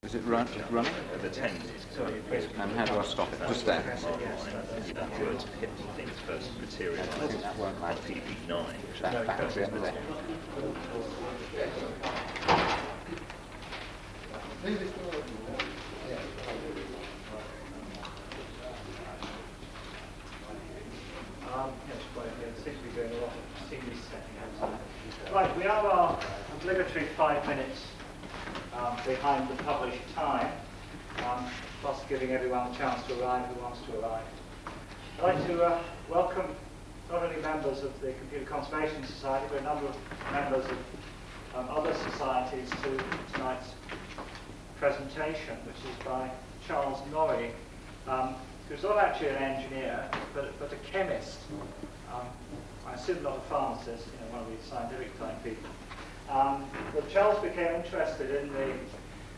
Is it running? The 10. And how do I stop it? Just there. Words hit things first materialise. It won't matter. PB9. That battery up there. Yes, seems to be doing a lot of series setting outside. Right, we are our obligatory 5 minutes behind the published time, plus giving everyone a chance to arrive who wants to arrive. I'd like to welcome not only members of the Computer Conservation Society, but a number of members of other societies to tonight's presentation, which is by Charles Norrie, who's not actually an engineer, but a chemist. I assume not a pharmacist, one of these scientific type people. But Charles became interested in the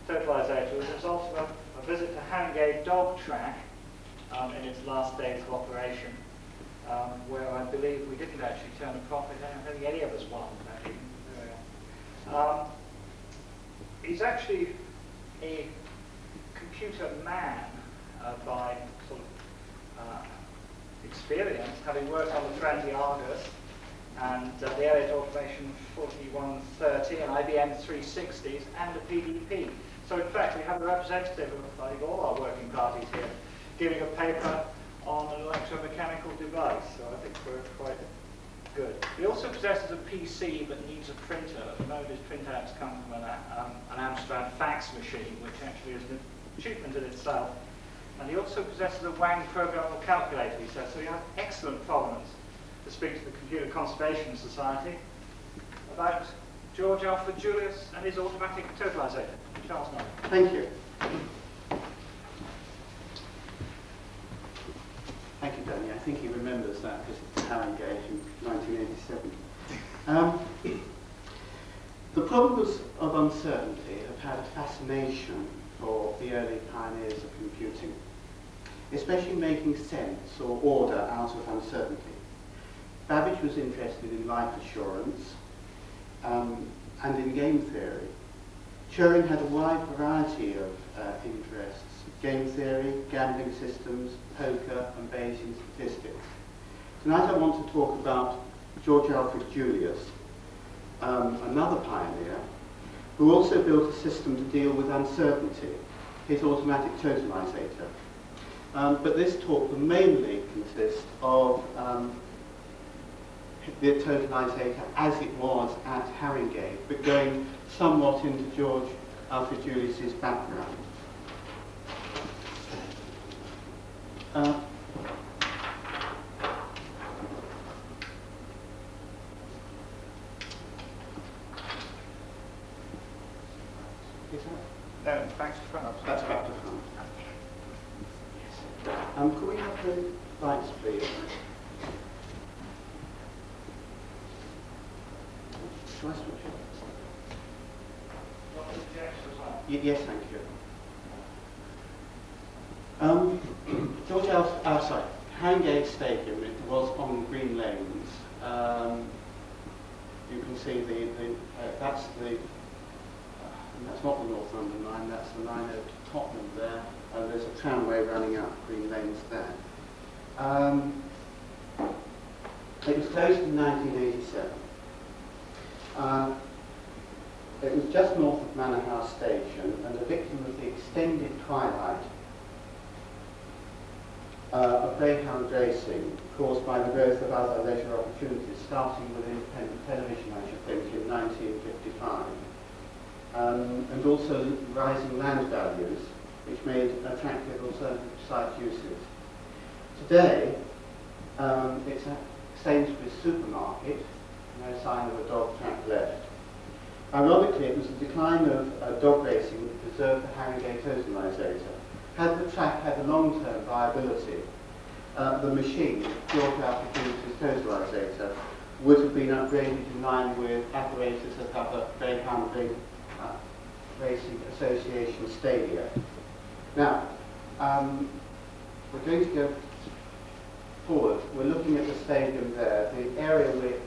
Totalisator as a result of a visit to Harringay Dog Track in its last days of operation, where I believe we didn't actually turn a profit. I don't think any of us won that evening. He's actually a computer man by sort of experience, having worked on the Friendly Argus and the Elliott Automation 4130 and IBM 360s and the PDP. So in fact we have a representative of I think all our working parties here giving a paper on an electromechanical device, so I think we're quite good. He also possesses a PC but needs a printer. At the moment his printouts come from an Amstrad fax machine, which actually is an achievement in itself. And he also possesses a Wang programmable calculator, he says, so he has excellent provenance to speak to the Computer Conservation Society about George Alfred Julius and his automatic totalisator. Charles Norrie. Thank you. Thank you, Danny. I think he remembers that visit to Harringay in 1987. The problems of uncertainty have had a fascination for the early pioneers of computing, especially making sense or order out of uncertainty. Babbage was interested in life assurance and in game theory. Turing had a wide variety of interests: game theory, gambling systems, poker, and Bayesian statistics. Tonight I want to talk about George Alfred Julius, another pioneer, who also built a system to deal with uncertainty, his automatic totalisator. But this talk will mainly consist of the totalisator as it was at Harringay, but going somewhat into George Alfred Julius's background. No, thanks to front. That's back to front. Yes. Could we have the lights, please? Shall I switch it? Yes, thank you. George Alfred, Harringay Stadium, it was on Green Lanes. You can see that's not the North London line, that's the line over to Tottenham there. There's a tramway running up Green Lanes there. It was closed in 1987. It was just north of Manor House Station and a victim of the extended twilight of greyhound racing caused by the growth of other leisure opportunities, starting with independent television, I should think, in 1955. And also rising land values, which made attractive alternative site uses. Today, it's a Sainsbury's supermarket, no sign of a dog track left. Ironically, it was the decline of dog racing that preserved the Harringay totalisator. Had the track had a long-term viability, the machine, George Alfred Julius's totalisator, would have been upgraded in line with apparatus at other greyhound racing association stadia. Now, we're going to go forward. We're looking at the stadium there. The area we're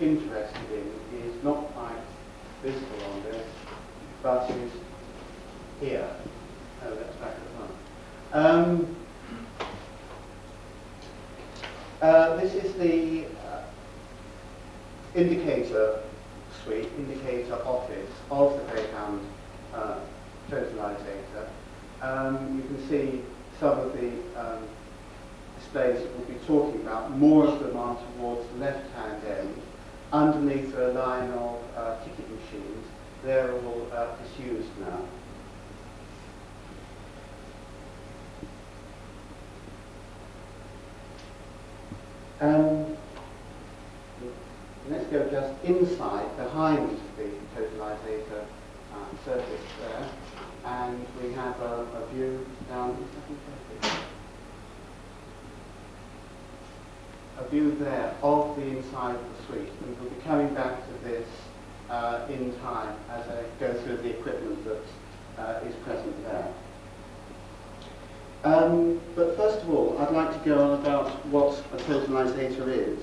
interested in is not quite visible on this, but is here. Oh, that's back at the front. This is the indicator suite, indicator office of the Greyhound Totalisator. You can see some of the displays that we'll be talking about. More of them are towards the left-hand end. Underneath are a line of ticket machines. They're all disused now. Let's go just inside, behind the Totalisator surface there, and we have a view down. A view there of the inside of the suite, and we'll be coming back to this in time as I go through the equipment that is present there. But first of all, I'd like to go on about what a totalisator is.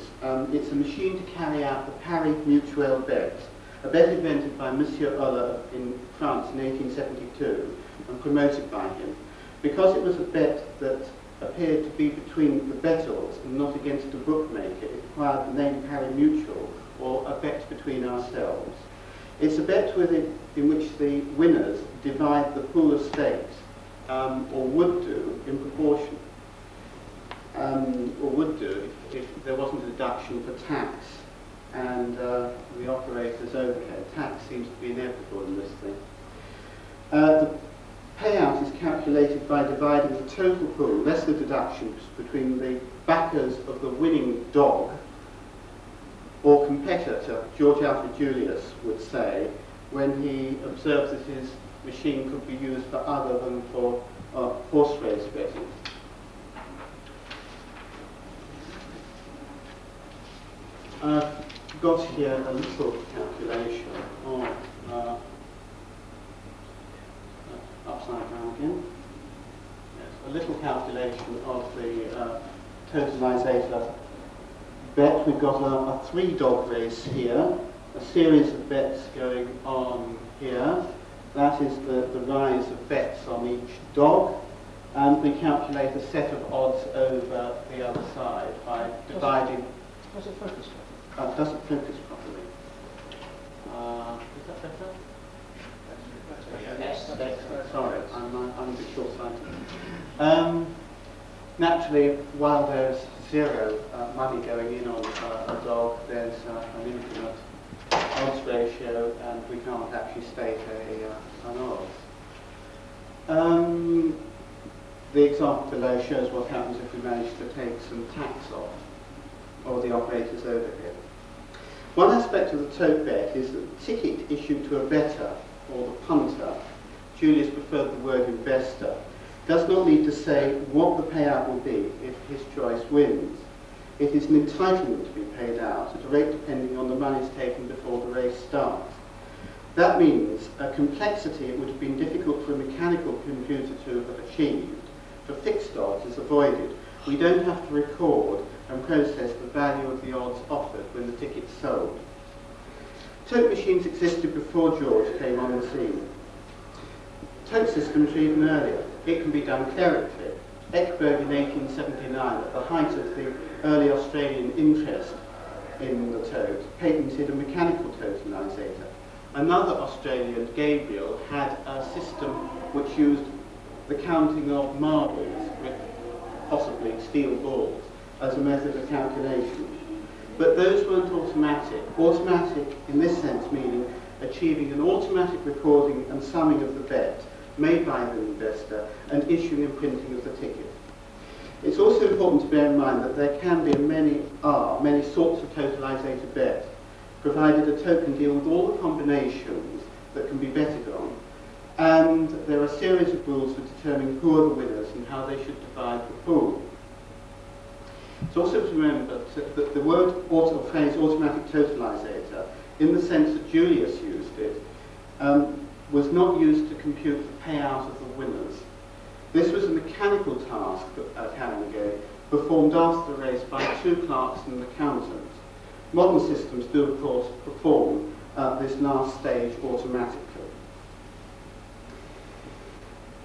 It's a machine to carry out the pari mutuel bet, a bet invented by Monsieur Euler in France in 1872 and promoted by him. Because it was a bet that appeared to be between the bettors and not against a bookmaker, it required the name pari mutuel, or a bet between ourselves. It's a bet in which the winners divide the pool of stakes, or would do, in proportion, or would do if there wasn't a deduction for tax and the operator's overhead. Tax seems to be inevitable in this thing. The payout is calculated by dividing the total pool, less the deductions, between the backers of the winning dog or competitor, George Alfred Julius would say, when he observed that his machine could be used for other than for horse race betting. I've got here a little calculation of upside down again. Yes, a little calculation of the totalisator bet. We've got a 3-dog race here, a series of bets going on here. That is the rise of bets on each dog, and we calculate a set of odds over the other side by dividing. Does it focus? Doesn't focus properly. Is that better? Yes. Sorry, I'm a bit short-sighted. Naturally, while there's zero money going in on a dog, there's an infinite odds ratio, and we can't actually state an odds. The example below shows what happens if we manage to take some tax off, or the operator's overhead. One aspect of the tote bet is that the ticket issued to a bettor, or the punter, Julius preferred the word investor, does not need to say what the payout will be if his choice wins. It is an entitlement to be paid out at a rate depending on the monies taken before the race starts. That means a complexity it would have been difficult for a mechanical computer to have achieved. For fixed odds is avoided. We don't have to record and process the value of the odds offered when the ticket's sold. Tote machines existed before George came on the scene. Tote systems are even earlier. It can be done clerically. Ekberg in 1879, at the height of the early Australian interest in the tote, patented a mechanical totalisator. Another Australian, Gabriel, had a system which used the counting of marbles with possibly steel balls as a method of calculation. But those weren't automatic. Automatic in this sense meaning achieving an automatic recording and summing of the bet made by the investor and issuing and printing of the ticket. It's also important to bear in mind that there can be and many sorts of totalisator bet, provided a tote can deal with all the combinations that can be betted on, and there are a series of rules for determining who are the winners and how they should divide the pool. It's also to remember that the word or phrase automatic totalisator, in the sense that Julius used it, was not used to compute the payout of the winners. This was a mechanical task at Haringey, performed after the race by 2 clerks and an accountant. Modern systems do, of course, perform this last stage automatically.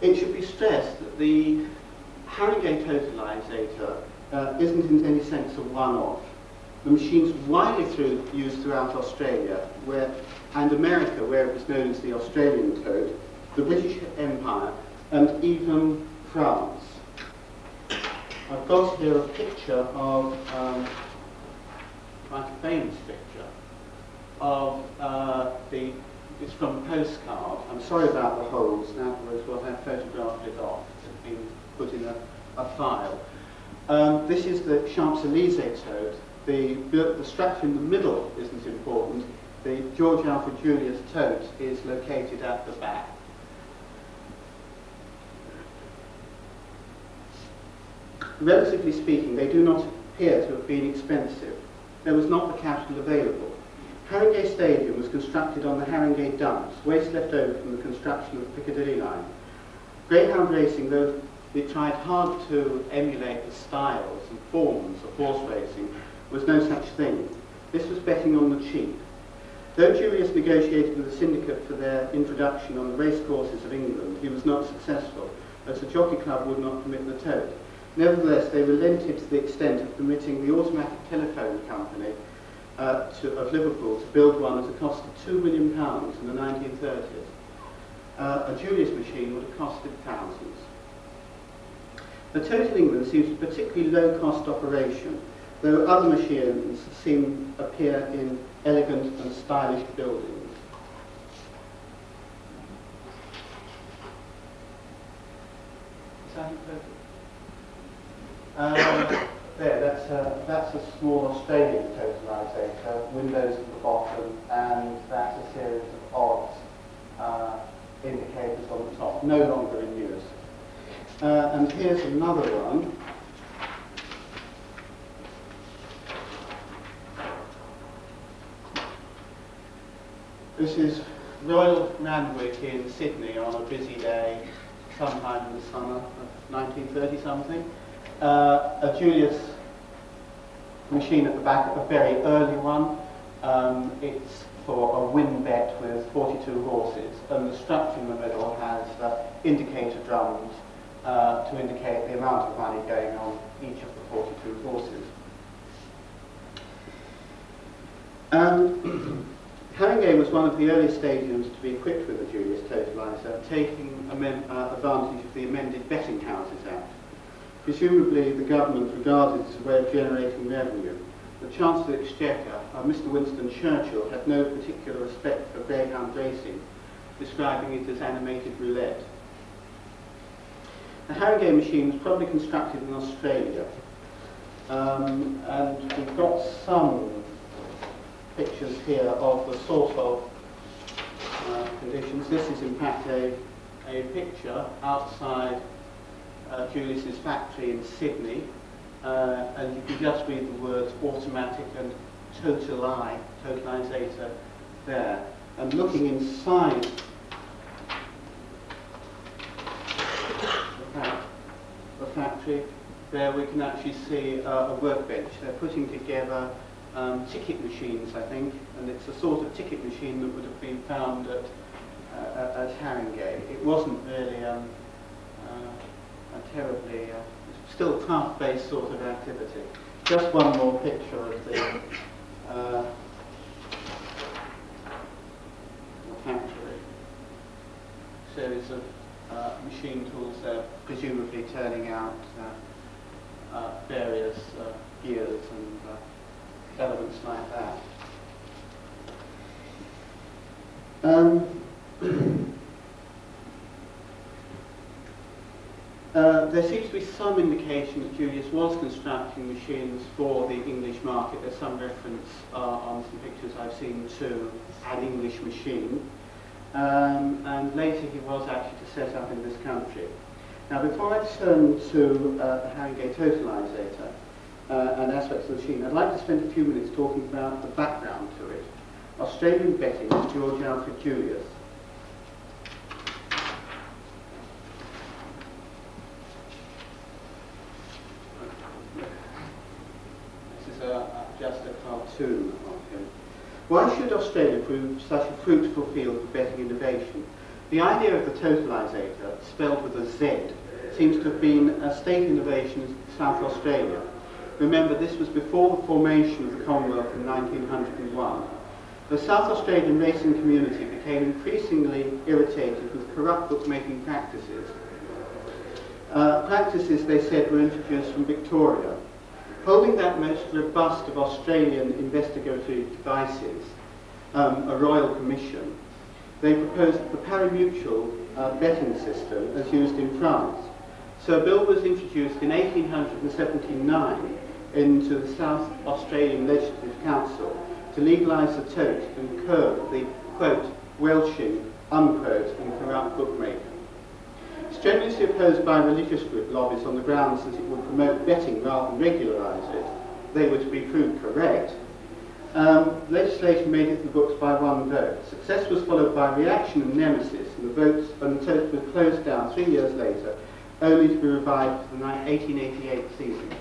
It should be stressed that the Haringey Totalisator isn't in any sense a one-off. The machine's widely used throughout Australia and America, where it was known as the Australian Tot, the British Empire, and even France. I've got here a picture of, quite a famous picture, of it's from a postcard. I'm sorry about the holes, now was what I photographed it off. It's been put in a file. This is the Champs-Élysées Tot. The structure in the middle isn't important. The George Alfred Julius Tot is located at the back. Relatively speaking, they do not appear to have been expensive. There was not the capital available. Haringey Stadium was constructed on the Haringey Dumps, waste left over from the construction of the Piccadilly line. Greyhound racing, though it tried hard to emulate the styles and forms of horse racing, was no such thing. This was betting on the cheap. Though Julius negotiated with the syndicate for their introduction on the racecourses of England, he was not successful, as the Jockey Club would not permit the Tot. Nevertheless, they relented to the extent of permitting the Automatic Telephone Company of Liverpool to build one at a cost of £2 million in the 1930s. A Julius machine would have costed thousands. The Tot in England seems a particularly low-cost operation, though other machines appear in elegant and stylish buildings. Is that that's a small Australian totalisator, windows at the bottom, and that's a series of odds indicators on the top, no longer in use. And here's another one. This is Royal Randwick in Sydney on a busy day, sometime in the summer of 1930-something. A Julius machine at the back, a very early one. It's for a win bet with 42 horses, and the structure in the middle has indicator drums to indicate the amount of money going on each of the 42 horses. Haringey was one of the early stadiums to be equipped with a Julius Totaliser, taking advantage of the amended Betting Houses Act. Presumably the government regarded it as a way of generating revenue. The Chancellor of the Exchequer, Mr. Winston Churchill, had no particular respect for greyhound racing, describing it as animated roulette. The Haringey machine was probably constructed in Australia, and we've got some pictures here of the sort of conditions. This is in fact a picture outside Julius's factory in Sydney, and you can just read the words automatic and totalisator there. And looking inside the factory, there we can actually see a workbench. They're putting together ticket machines, I think, and it's a sort of ticket machine that would have been found at Haringey. It wasn't really a terribly, still craft-based sort of activity. Just one more picture of the factory. Series of machine tools there, presumably turning out various gears and elements like that. There seems to be some indication that Julius was constructing machines for the English market. There's some reference on some pictures I've seen to an English machine. And later he was actually to set up in this country. Now before I turn to the Haringey Totalisator and aspects of the machine, I'd like to spend a few minutes talking about the background to it. Australian betting with George Alfred Julius. Just a cartoon of him. Why should Australia prove such a fruitful field for betting innovation? The idea of the Totalisator, spelled with a Z, seems to have been a state innovation in South Australia. Remember, this was before the formation of the Commonwealth in 1901. The South Australian racing community became increasingly irritated with corrupt bookmaking practices. Practices, they said, were introduced from Victoria. Holding that most robust of Australian investigatory devices, a royal commission, they proposed the pari-mutuel betting system as used in France. So a bill was introduced in 1879 into the South Australian Legislative Council to legalise the tote and curb the, quote, welshing, unquote, and corrupt bookmaking. Strenuously opposed by religious group lobbies on the grounds that it would promote betting rather than regularise it, they were to be proved correct. Legislation made it the books by one vote. Success was followed by reaction and nemesis, and the tote was closed down 3 years later, only to be revived for the 1888 season.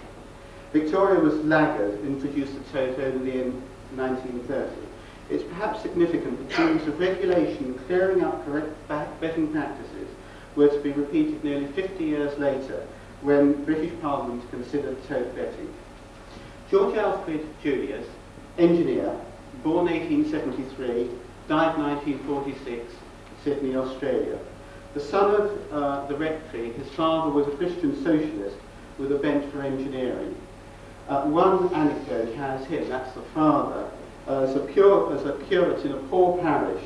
Victoria was laggard and introduced the tote only in 1930. It's perhaps significant that theories of regulation and clearing up correct betting practices were to be repeated nearly 50 years later when British Parliament considered tote betting. George Alfred Julius, engineer, born 1873, died 1946, Sydney, Australia. The son of the rectory, his father was a Christian socialist with a bent for engineering. One anecdote has him, that's the father, as a curate in a poor parish,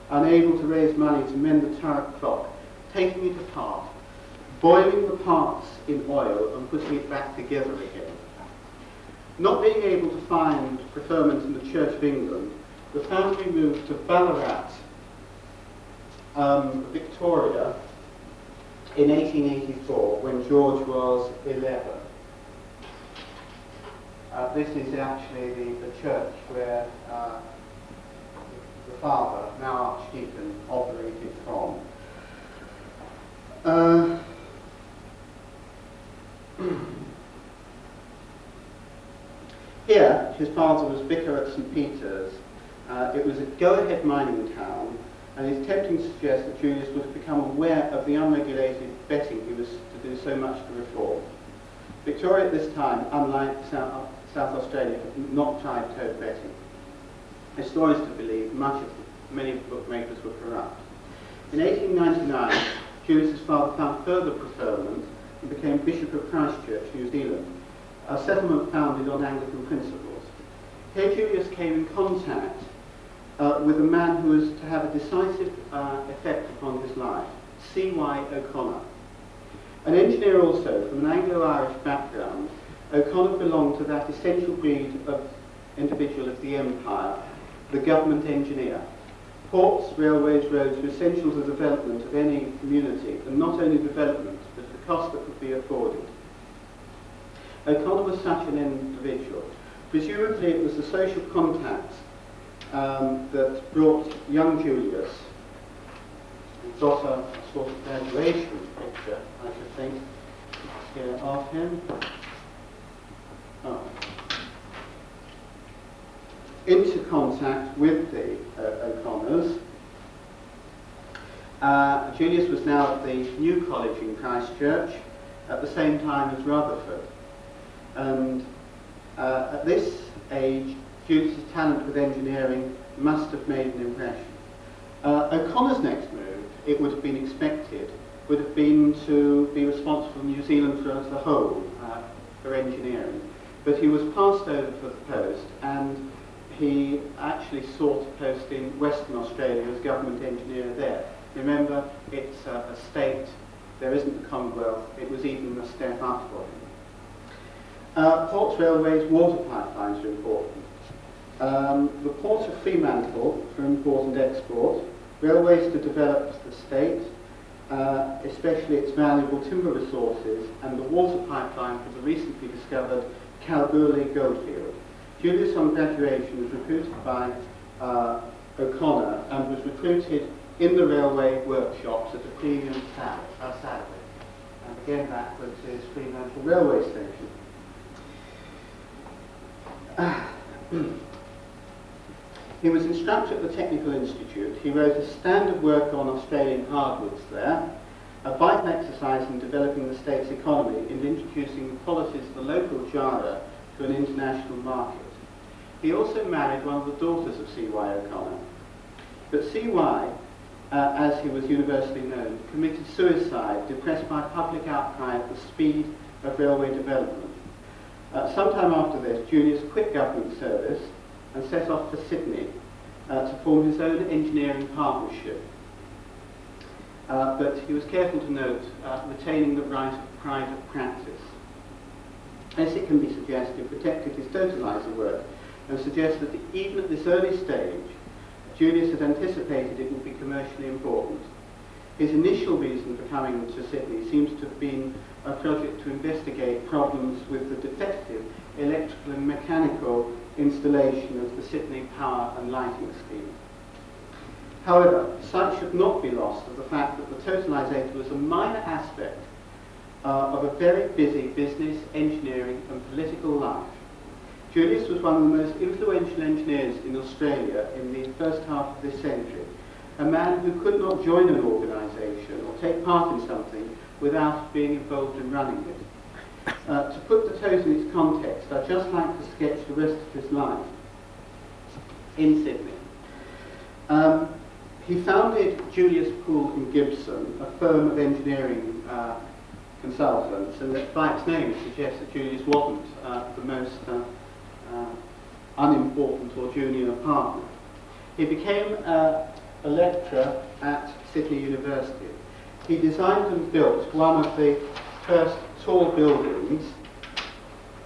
unable to raise money to mend the turret clock, taking it apart, boiling the parts in oil and putting it back together again. Not being able to find preferment in the Church of England, the family moved to Ballarat, Victoria, in 1884 when George was 11. This is actually the church where the father, now Archdeacon, operated from. Here, his father was vicar at St Peter's. It was a go-ahead mining town, and it's tempting to suggest that Julius would have become aware of the unregulated betting he was to do so much to reform. Victoria at this time, unlike South Australia, had not tried tote betting. Historians to believe many of the bookmakers were corrupt. In 1899, Julius's father found further preferment and became Bishop of Christchurch, New Zealand, a settlement founded on Anglican principles. Here Julius came in contact with a man who was to have a decisive effect upon his life, C.Y. O'Connor. An engineer also, from an Anglo-Irish background, O'Connor belonged to that essential breed of individual of the empire, the government engineer. Ports, railways, roads were essential to the development of any community, and not only development, but at the cost that could be afforded. O'Connor was such an individual. Presumably it was the social contacts that brought young Julius, who got a sort of graduation picture, I should think, here of him. Into contact with the O'Connors. Julius was now at the new college in Christchurch at the same time as Rutherford. And at this age, Julius's talent with engineering must have made an impression. O'Connor's next move, it would have been expected, would have been to be responsible for New Zealand as a whole for engineering. But he was passed over for the post, and he actually sought a post in Western Australia as government engineer there. Remember, it's a state, there isn't the Commonwealth, it was even a step up for him. Ports, railways, water pipelines are important. The port of Fremantle for import and export, railways to develop the state, especially its valuable timber resources, and the water pipeline for the recently discovered Kalgoorlie goldfield. Julius, on graduation, was recruited by O'Connor and was recruited in the railway workshops at a premium salary. And again, that was his Fremantle railway station. He was instructor at the Technical Institute. He wrote a standard work on Australian hardwoods there, a vital exercise in developing the state's economy and introducing the qualities of the local jara to an international market. He also married one of the daughters of C.Y. O'Connor. But C.Y., as he was universally known, committed suicide, depressed by public outcry at the speed of railway development. Sometime after this, Julius quit government service and set off for Sydney to form his own engineering partnership. But he was careful to note retaining the right of private practice. As it can be suggested, protected his totalizer work and suggests that even at this early stage, Julius had anticipated it would be commercially important. His initial reason for coming to Sydney seems to have been a project to investigate problems with the defective electrical and mechanical installation of the Sydney power and lighting scheme. However, sight should not be lost of the fact that the Totalisator was a minor aspect of a very busy business, engineering and political life. Julius was one of the most influential engineers in Australia in the first half of this century, a man who could not join an organisation or take part in something without being involved in running it. To put the toes in its context, I'd just like to sketch the rest of his life in Sydney. He founded Julius Poole and Gibson, a firm of engineering consultants, and that by its name suggests that Julius wasn't the most unimportant or junior partner. He became a lecturer at Sydney University. He designed and built one of the first tall buildings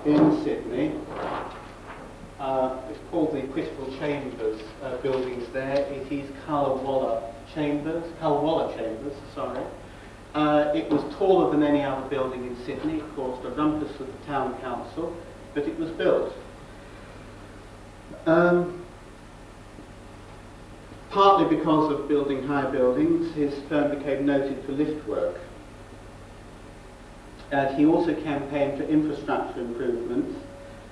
in Sydney. It's called the Critical Chambers buildings there. It is Cullawalla Chambers, sorry. It was taller than any other building in Sydney. It caused a rumpus with the town council, but it was built. Partly because of building high buildings, his firm became noted for lift work. He also campaigned for infrastructure improvements,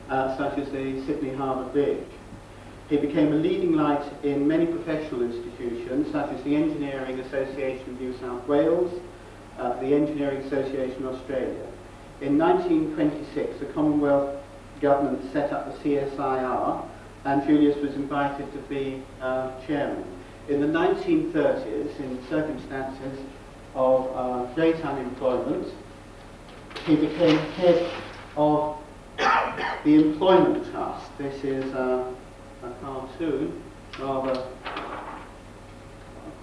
such as the Sydney Harbour Bridge. He became a leading light in many professional institutions, such as the Engineering Association of New South Wales, the Engineering Association of Australia. In 1926, the Commonwealth government set up the CSIR, and Julius was invited to be chairman. In the 1930s, in circumstances of great unemployment, he became head of the Employment Trust. This is a cartoon, rather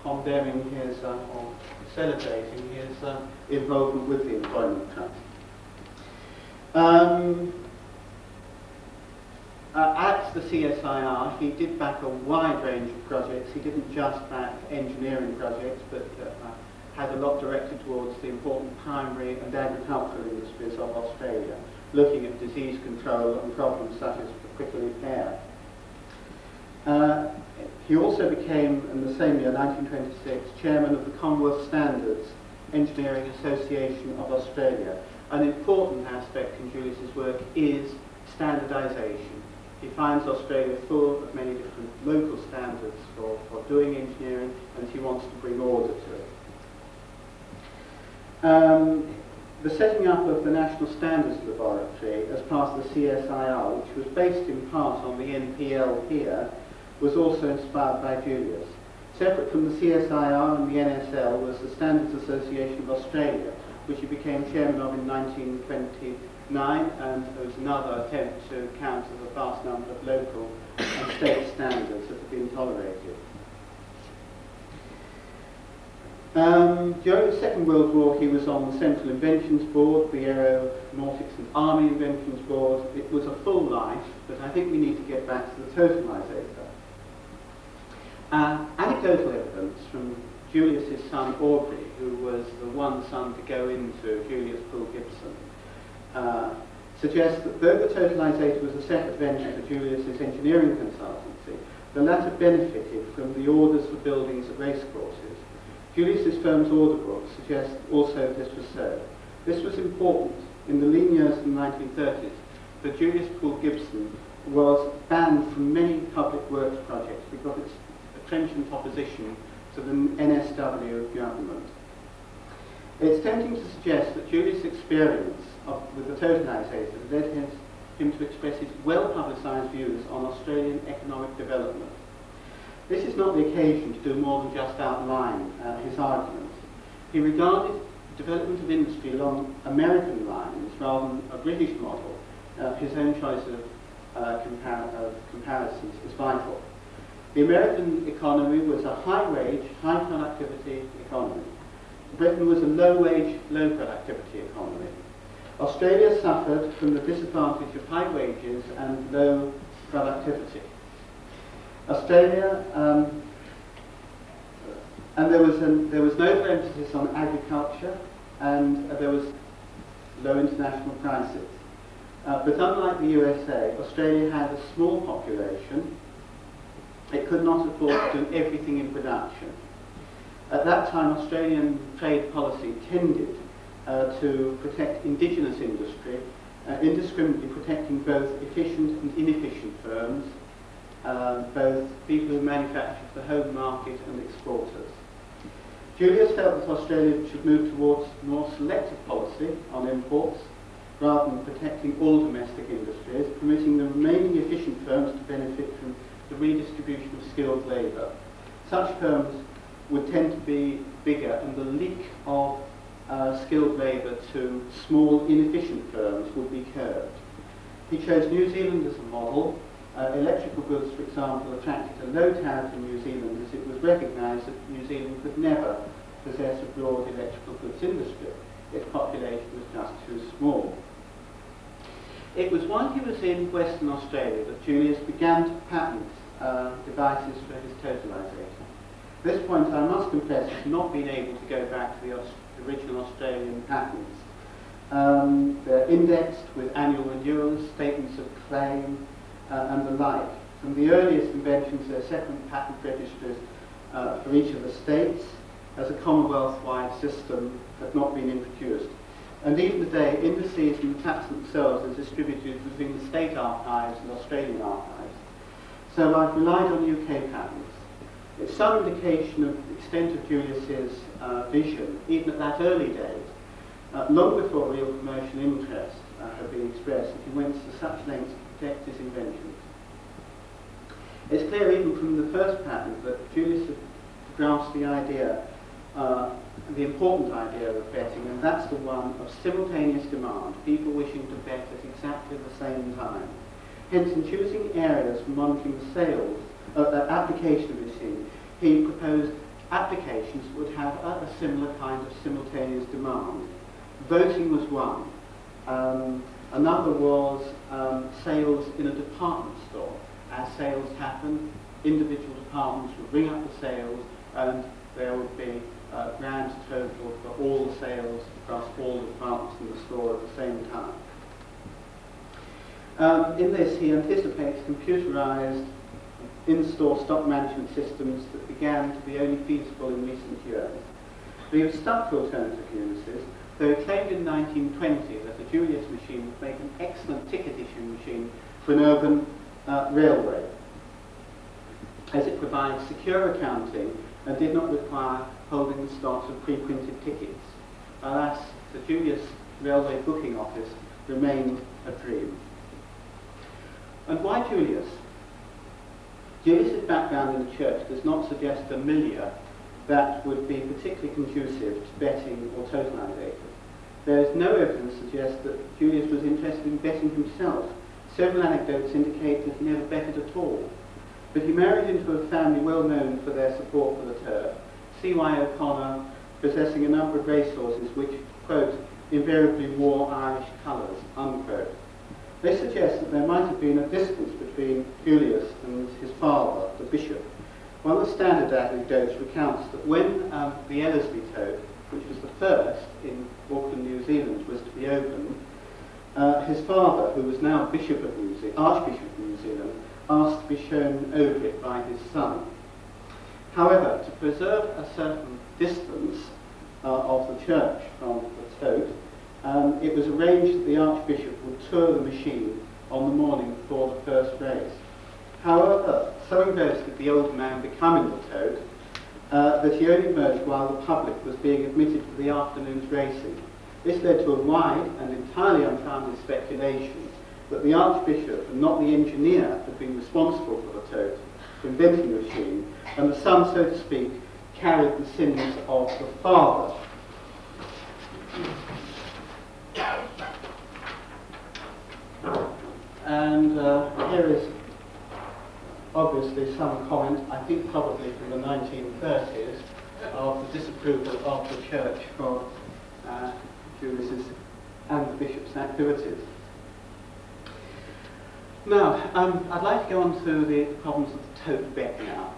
condemning his, or celebrating his involvement with the Employment Trust. At the CSIR, he did back a wide range of projects. He didn't just back engineering projects, but had a lot directed towards the important primary and agricultural industries of Australia, looking at disease control and problems such as prickly pear. He also became, in the same year, 1926, chairman of the Commonwealth Standards Engineering Association of Australia. An important aspect in Julius's work is standardisation. He finds Australia full of many different local standards for doing engineering, and he wants to bring order to it. The setting up of the National Standards Laboratory as part of the CSIR, which was based in part on the NPL here, was also inspired by Julius. Separate from the CSIR and the NSL was the Standards Association of Australia, which he became chairman of in 1929, and there was another attempt to counter the vast number of local and state standards that had been tolerated. During the Second World War, he was on the Central Inventions Board, the Aeronautics and Army Inventions Board. It was a full life, but I think we need to get back to the Totalisator. Anecdotal evidence from Julius's son Aubrey, who was the one son to go into Julius Poole Gibson, suggests that though the Totalisator was a separate venture for Julius's engineering consultancy, the latter benefited from the orders for buildings at racecourses. Julius's firm's order book suggests also this was so. This was important in the lean years of the 1930s, for Julius Poole Gibson was banned from many public works projects because of its trenchant opposition to the NSW government. It's tempting to suggest that Julius' experience with the Totalisator led him to express his well-publicised views on Australian economic development. This is not the occasion to do more than just outline his arguments. He regarded development of industry along American lines rather than a British model. His own choice of comparisons is vital. The American economy was a high-wage, high-productivity economy. Britain was a low-wage, low-productivity economy. Australia suffered from the disadvantage of high wages and low productivity. Australia, and there was an overemphasis on agriculture, and there was low international prices. But unlike the USA, Australia had a small population. It could not afford to do everything in production. At that time, Australian trade policy tended to protect indigenous industry, indiscriminately protecting both efficient and inefficient firms, both people who manufacture for the home market and exporters. Julius felt that Australia should move towards more selective policy on imports rather than protecting all domestic industries, permitting the remaining efficient firms to benefit from the redistribution of skilled labour. Such firms would tend to be bigger, and the leak of skilled labour to small, inefficient firms would be curbed. He chose New Zealand as a model. Electrical goods, for example, attracted a low tariff in New Zealand as it was recognised that New Zealand could never possess a broad electrical goods industry. Its population was just too small. It was while he was in Western Australia that Julius began to patent devices for his Totalisator. At this point, I must confess, he's not been able to go back to the original Australian patents. They're indexed with annual renewals, statements of claim, and the like. From the earliest inventions, there are separate patent registers for each of the states, as a Commonwealth-wide system had not been introduced. And even today, indices and the patents themselves are distributed between the state archives and Australian archives. So I've relied on UK patents. It's some indication of the extent of Julius's vision, even at that early date, long before real commercial interest had been expressed, that he went to such lengths to protect his inventions. It's clear even from the first patent that Julius had grasped the idea, the important idea of betting, and that's the one of simultaneous demand, people wishing to bet at exactly the same time. Hence, in choosing areas for monitoring the sales, application of the machine, he proposed applications would have a similar kind of simultaneous demand. Voting was one. Another was sales in a department store. As sales happened, individual departments would ring up the sales, and there would be a grand total for all the sales across all the departments in the store at the same time. In this, he anticipates computerized in-store stock management systems that began to be only feasible in recent years. But he was stuck for alternative uses, though he claimed in 1920 that a Julius machine would make an excellent ticket-issuing machine for an urban railway, as it provides secure accounting and did not require holding the stocks of pre-printed tickets. Alas, the Julius Railway Booking Office remained a dream. And why Julius? Julius's background in the church does not suggest a milieu that would be particularly conducive to betting or totalisators. There is no evidence to suggest that Julius was interested in betting himself. Several anecdotes indicate that he never betted at all. But he married into a family well known for their support for the turf, C.Y. O'Connor possessing a number of racehorses which, quote, invariably wore Irish colours, unquote. They suggest that there might have been a distance between Julius and his father, the bishop. One of the standard anecdotes recounts that when the Ellerslie Tote, which was the first in Auckland, New Zealand, was to be opened, his father, who was now Archbishop of New Zealand, asked to be shown over it by his son. However, to preserve a certain distance of the church from the tote, it was arranged that the Archbishop would tour the machine on the morning before the first race. However, so engrossed did the old man become in the tote that he only emerged while the public was being admitted to the afternoon's racing. This led to a wide and entirely unfounded speculation that the Archbishop and not the engineer had been responsible for the tote, for inventing the machine, and the son, so to speak, carried the sins of the father. And here is obviously some comment, I think probably from the 1930s, of the disapproval of the church for Julius's and the bishop's activities. Now, I'd like to go on to the problems of the tote bet now.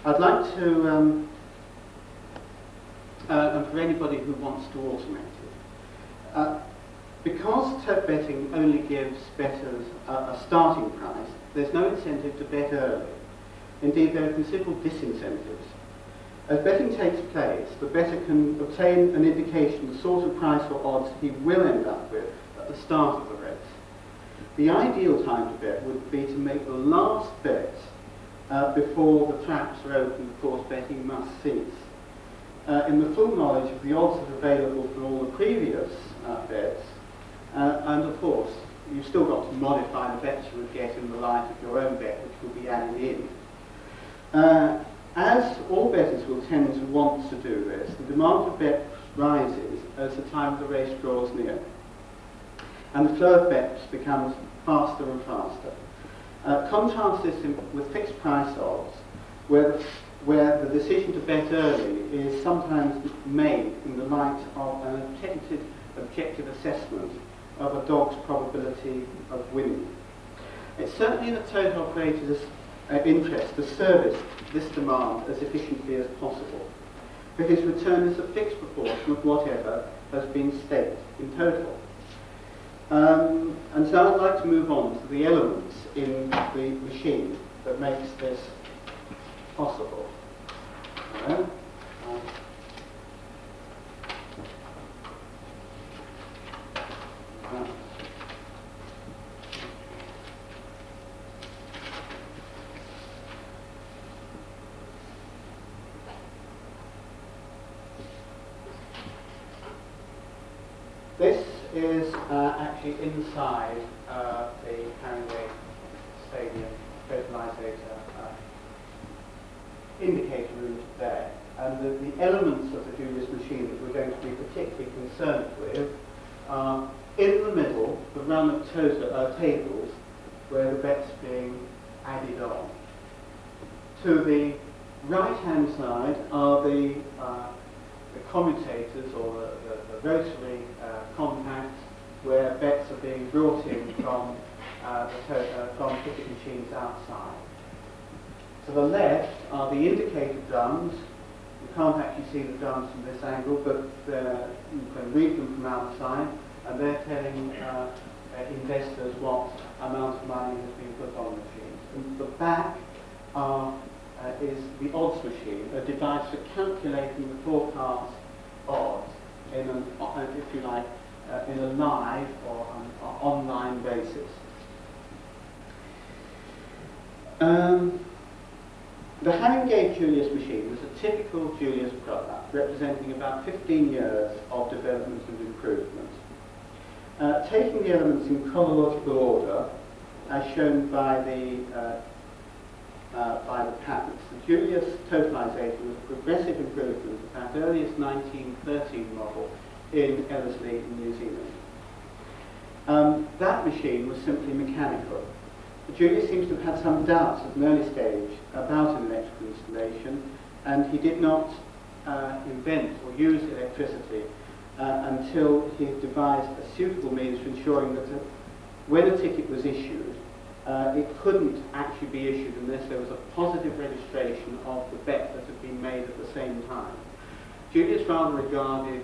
I'd like to, and for anybody who wants to automate it, because tote betting only gives bettors a starting price, there's no incentive to bet early. Indeed, there are considerable disincentives. As betting takes place, the bettor can obtain an indication of the sort of price or odds he will end up with at the start of the race. The ideal time to bet would be to make the last bet before the traps are open. Of course, betting must cease. In the full knowledge of the odds that are available for all the previous bets, and of course, you've still got to modify the bets you would get in the light of your own bet, which will be added in. As all bettors will tend to want to do this, the demand for bets rises as the time of the race draws near, and the flow of bets becomes faster and faster. Contrast this with fixed price odds, where the decision to bet early is sometimes made in the light of an objective assessment of a dog's probability of winning. It's certainly in the tote operator's interest to service this demand as efficiently as possible, for his return is a fixed proportion of whatever has been staked in total. And so I'd like to move on to the elements in the machine that makes this possible. This is actually inside the Haringey Stadium Totalisator indicator room there. And the elements of the Julius machine that we're going to be particularly concerned with are in the middle, the run of tables where the bet's being added on. To the right-hand side are the commutators or the rotary compacts where bets are being brought in from ticket machines outside. To the left are the indicator drums. You can't actually see the drums from this angle, but you can read them from outside, and they're telling investors what amount of money has been put on the machines. And the back is the odds machine, a device for calculating the forecast odds in an, if you like, in a live or an online basis. The Haringey Julius machine was a typical Julius product, representing about 15 years of development and improvement. Taking the elements in chronological order, as shown by the patents, the Julius Totalisator was a progressive improvement of that earliest 1913 model in Ellerslie in New Zealand. That machine was simply mechanical. Julius seems to have had some doubts at an early stage about an electrical installation, and he did not invent or use electricity until he devised a suitable means for ensuring that when a ticket was issued, it couldn't actually be issued unless there was a positive registration of the bet that had been made at the same time. Julius rather regarded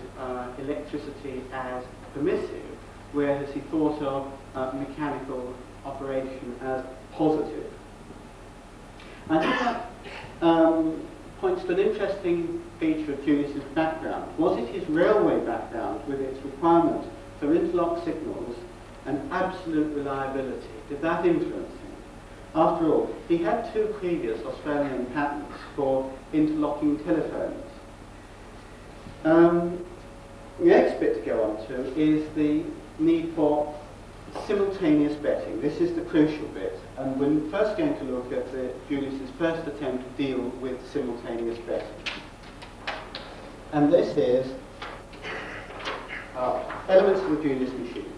electricity as permissive, whereas he thought of mechanical operation as positive. I think that points to an interesting feature of Julius's background. Was it his railway background with its requirement for interlock signals and absolute reliability, did that influence him? After all, he had 2 previous Australian patents for interlocking telephones. The next bit to go on to is the need for simultaneous betting. This is the crucial bit, and we're first going to look at Julius's first attempt to deal with simultaneous betting. And this is elements of the Julius machine.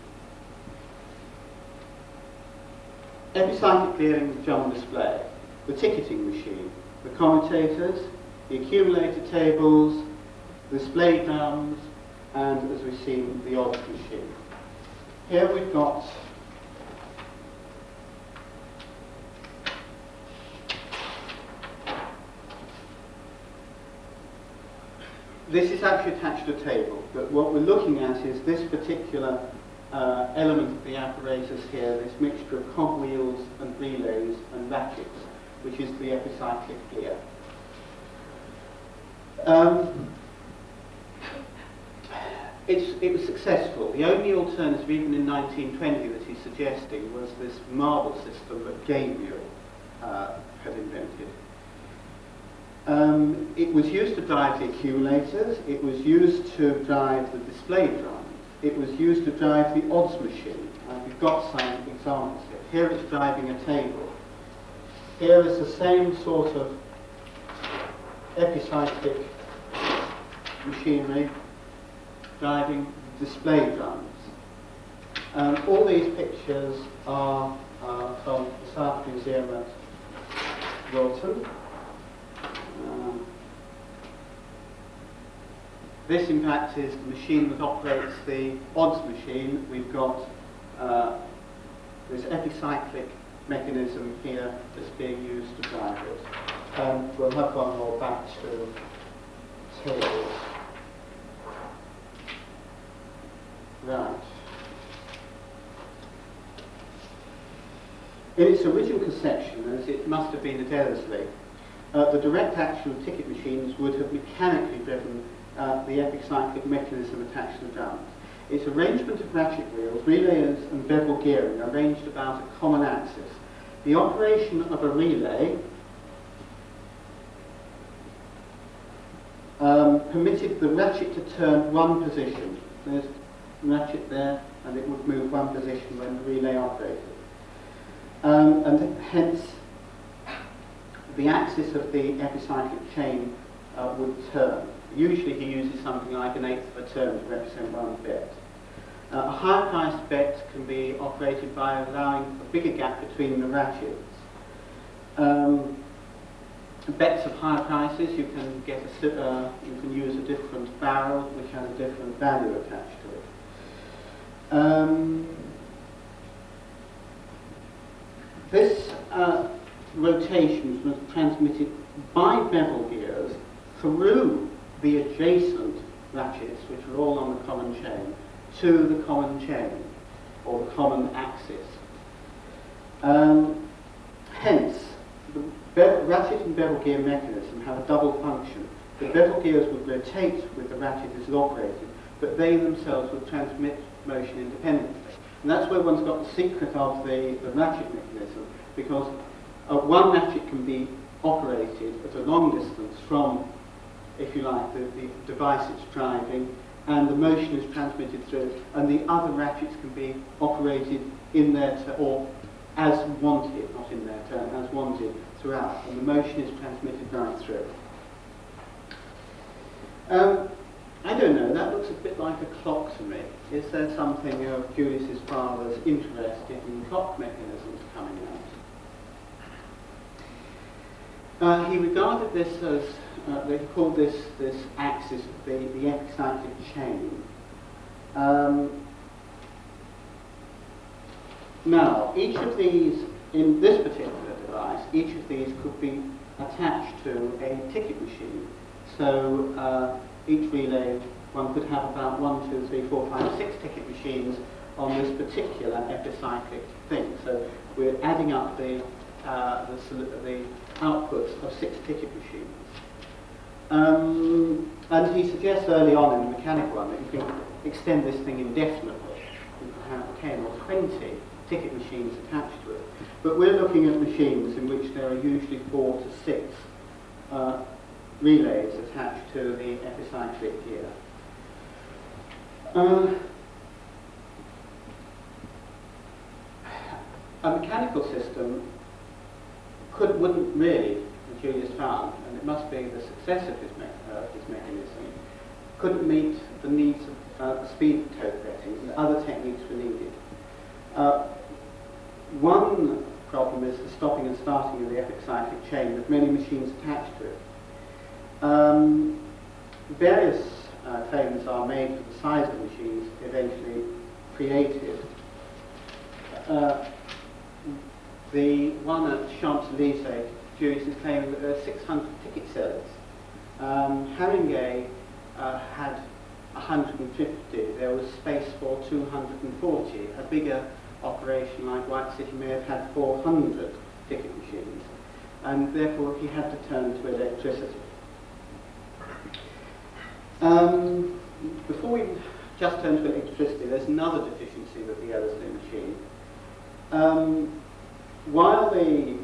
Epicyclic clearing drum display, the ticketing machine, the commutators, the accumulator tables, the display drums, and, as we've seen, the odds machine. Here we've got this is actually attached to a table, but what we're looking at is this particular element of the apparatus here, this mixture of cogwheels and relays and ratchets, which is the epicyclic gear. It was successful. The only alternative, even in 1920, that he's suggesting was this marble system that Gabriel had invented. It was used to drive the accumulators, it was used to drive the display drums, it was used to drive the odds machine. We've got some examples here. Here it's driving a table. Here is the same sort of epicyclic machinery driving display drums. All these pictures are from the South Museum at Wilton. This, in fact, is the machine that operates the odds machine. We've got this epicyclic mechanism here that's being used to drive it. We'll have one more back to tables. Right. In its original conception, as it must have been at Ellerslie, the direct action of ticket machines would have mechanically driven the epicyclic mechanism attached to the drums. Its arrangement of ratchet wheels, relays and bevel gearing are arranged about a common axis. The operation of a relay permitted the ratchet to turn one position. There's the ratchet there, and it would move one position when the relay operated. And hence, the axis of the epicyclic chain would turn. Usually he uses something like 1/8 of a turn to represent one bet. A higher priced bet can be operated by allowing a bigger gap between the ratchets. Bets of higher prices, you can get you can use a different barrel which has a different value attached to it. This rotation was transmitted by bevel gears through the adjacent ratchets, which are all on the common chain, to the common chain, or the common axis. Hence, the ratchet and bevel gear mechanism have a double function. The bevel gears would rotate with the ratchet as it operated, but they themselves would transmit motion independently. And that's where one's got the secret of the ratchet mechanism, because one ratchet can be operated at a long distance from, if you like, the device it's driving, and the motion is transmitted through, and the other ratchets can be operated in their turn, or as wanted, not in their turn, as wanted throughout, and the motion is transmitted right through. I don't know, that looks a bit like a clock to me. Is there something of Julius's father's interest in clock mechanisms coming out? He regarded this as, they called this axis the epicyclic chain. Now, each of these, in this particular device, each of these could be attached to a ticket machine. So each relay, one could have about 1, 2, 3, 4, 5, 6 ticket machines on this particular epicyclic thing. So we're adding up the outputs of 6 ticket machines. And he suggests early on in the mechanical one that you can extend this thing indefinitely. you could have 10 or 20 ticket machines attached to it. But we're looking at machines in which there are usually 4 to 6 relays attached to the epicyclic gear. A mechanical system wouldn't really, as Julius found, and it must be the success of his mechanism, couldn't meet the needs of the speed of tote betting, and other techniques were needed. One problem is the stopping and starting of the epicyclic chain with many machines attached to it. Various claims are made for the size of the machines eventually created. The one at Champs-Élysées, Julius is claiming that there are 600 ticket sellers. Haringey had 150. There was space for 240. A bigger operation like White City may have had 400 ticket machines, and therefore he had to turn to electricity. Before we just turn to electricity, there's another deficiency with the Ellerslie machine. While the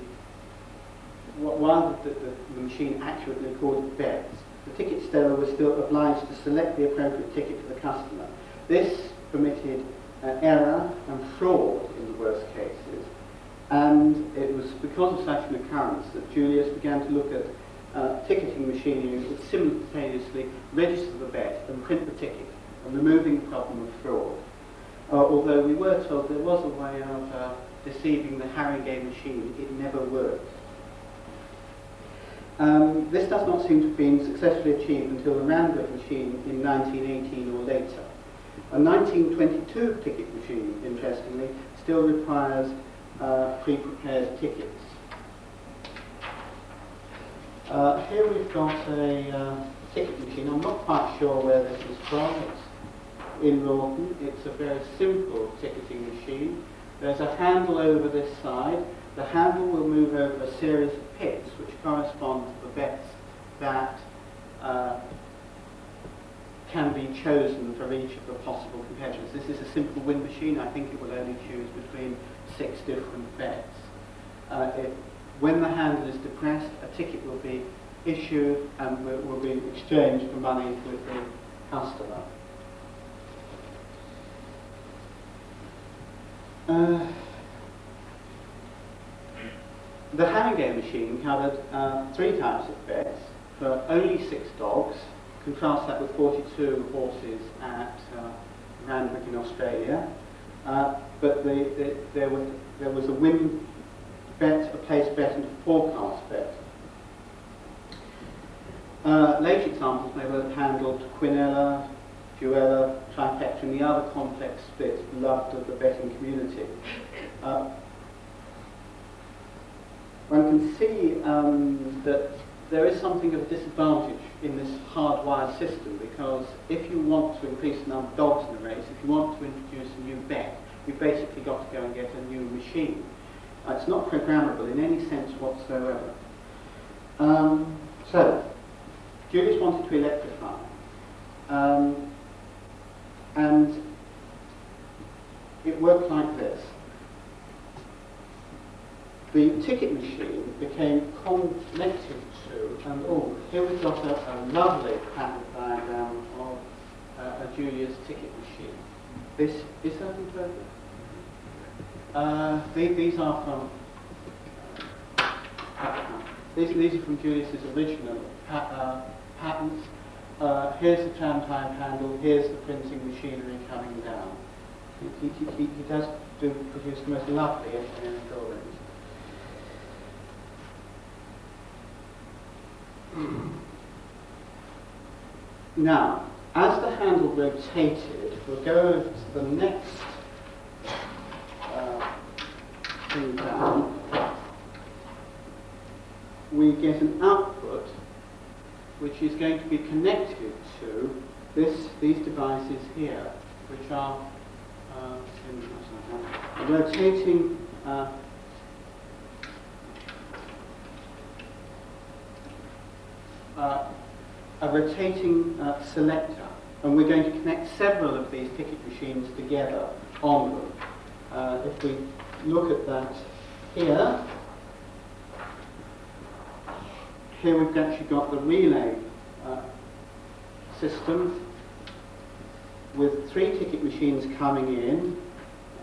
machine accurately recorded bets, the ticket seller was still obliged to select the appropriate ticket for the customer. This permitted error and fraud in the worst cases, and it was because of such an occurrence that Julius began to look at ticketing machinery that would simultaneously register the bet and print the ticket, and removing the problem of fraud. Although we were told there was a way of deceiving the Haringey machine, it never worked. This does not seem to have been successfully achieved until the Randwick machine in 1918 or later. A 1922 ticket machine, interestingly, still requires pre-prepared tickets. Here we've got a ticket machine. I'm not quite sure where this is from. It's in Lawton. It's a very simple ticketing machine. There's a handle over this side. The handle will move over a series of pits which correspond to the bets that can be chosen for each of the possible competitors. This is a simple win machine. I think it will only choose between 6 different bets. When the handle is depressed, a ticket will be issued and will be exchanged for money with the customer. The Haringey machine covered 3 types of bets for only 6 dogs. Contrast that with 42 horses at Randwick in Australia. But there was a win bet, a place bet, and a forecast bet. Later examples may well have handled Quinella, Duella, Trifecta, and the other complex splits beloved of the betting community. One can see that there is something of a disadvantage in this hardwired system, because if you want to increase the number of dogs in the race, if you want to introduce a new bet, you've basically got to go and get a new machine. It's not programmable in any sense whatsoever. So, Julius wanted to electrify. And it worked like this. The ticket machine became connected to, and here we've got a lovely pattern diagram of a Julius ticket machine. This is that in purpose? These are from these are from Julius's original patents. Here's the tram time handle. Here's the printing machinery coming down. He does produce the most lovely engineering drawings. Now, as the handle rotated, we'll go over to the next thing down. We get an output which is going to be connected to these devices here, which are a rotating selector. and we're going to connect several of these ticket machines together on them. If we look at that here, we've actually got the relay system with 3 ticket machines coming in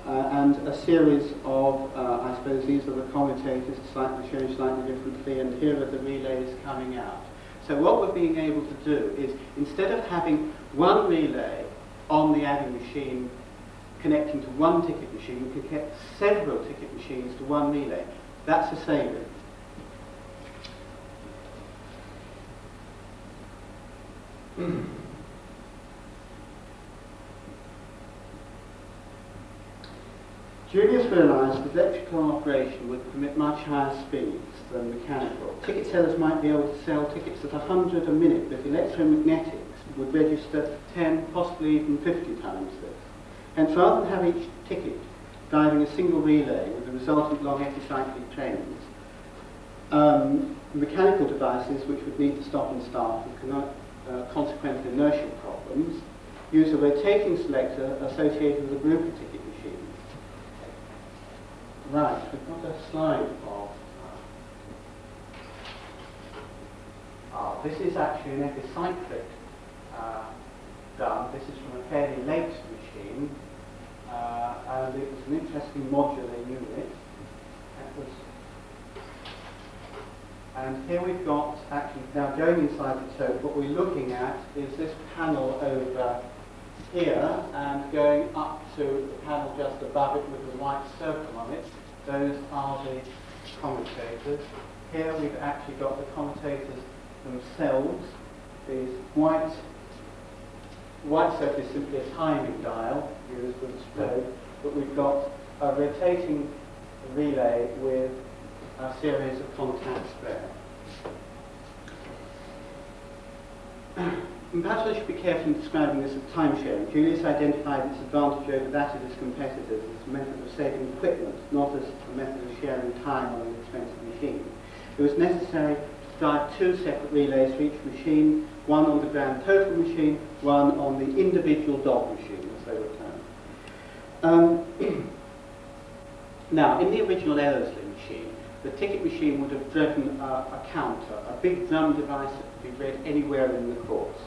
and a series of, I suppose these are the commutators slightly shown slightly differently, and here are the relays coming out. So what we're being able to do is, instead of having one relay on the adding machine connecting to one ticket machine, we can connect several ticket machines to one relay. That's a saving. Julius realised that electrical operation would permit much higher speeds than mechanical. Ticket sellers might be able to sell tickets at 100 a minute, but electromagnetics would register 10, possibly even 50 times this. Hence, rather than have each ticket driving a single relay with the resultant long epicyclic trains, mechanical devices which would need to stop and start with consequent inertial problems use a rotating selector associated with a group of ticket machines. Right, we've got a slide of... this is actually an epicyclic done. This is from a fairly late machine, and it was an interesting modular unit. And here we've got, actually now going inside the tote, what we're looking at is this panel over here and going up to the panel just above it with the white circle on it. Those are the commutators. Here we've actually got the commutators themselves. These white circle is simply a timing dial used with a strobe, but we've got a rotating relay with a series of contacts there. And perhaps I should be careful in describing this as time sharing. Julius identified its advantage over that of his competitors as a method of saving equipment, not as a method of sharing time on an expensive machine. It was necessary to drive 2 separate relays for each machine, one on the grand total machine, one on the individual dog machine, as they were termed. Now, in the original Ellerslie machine, the ticket machine would have driven a counter, a big drum device that could be read anywhere in the course.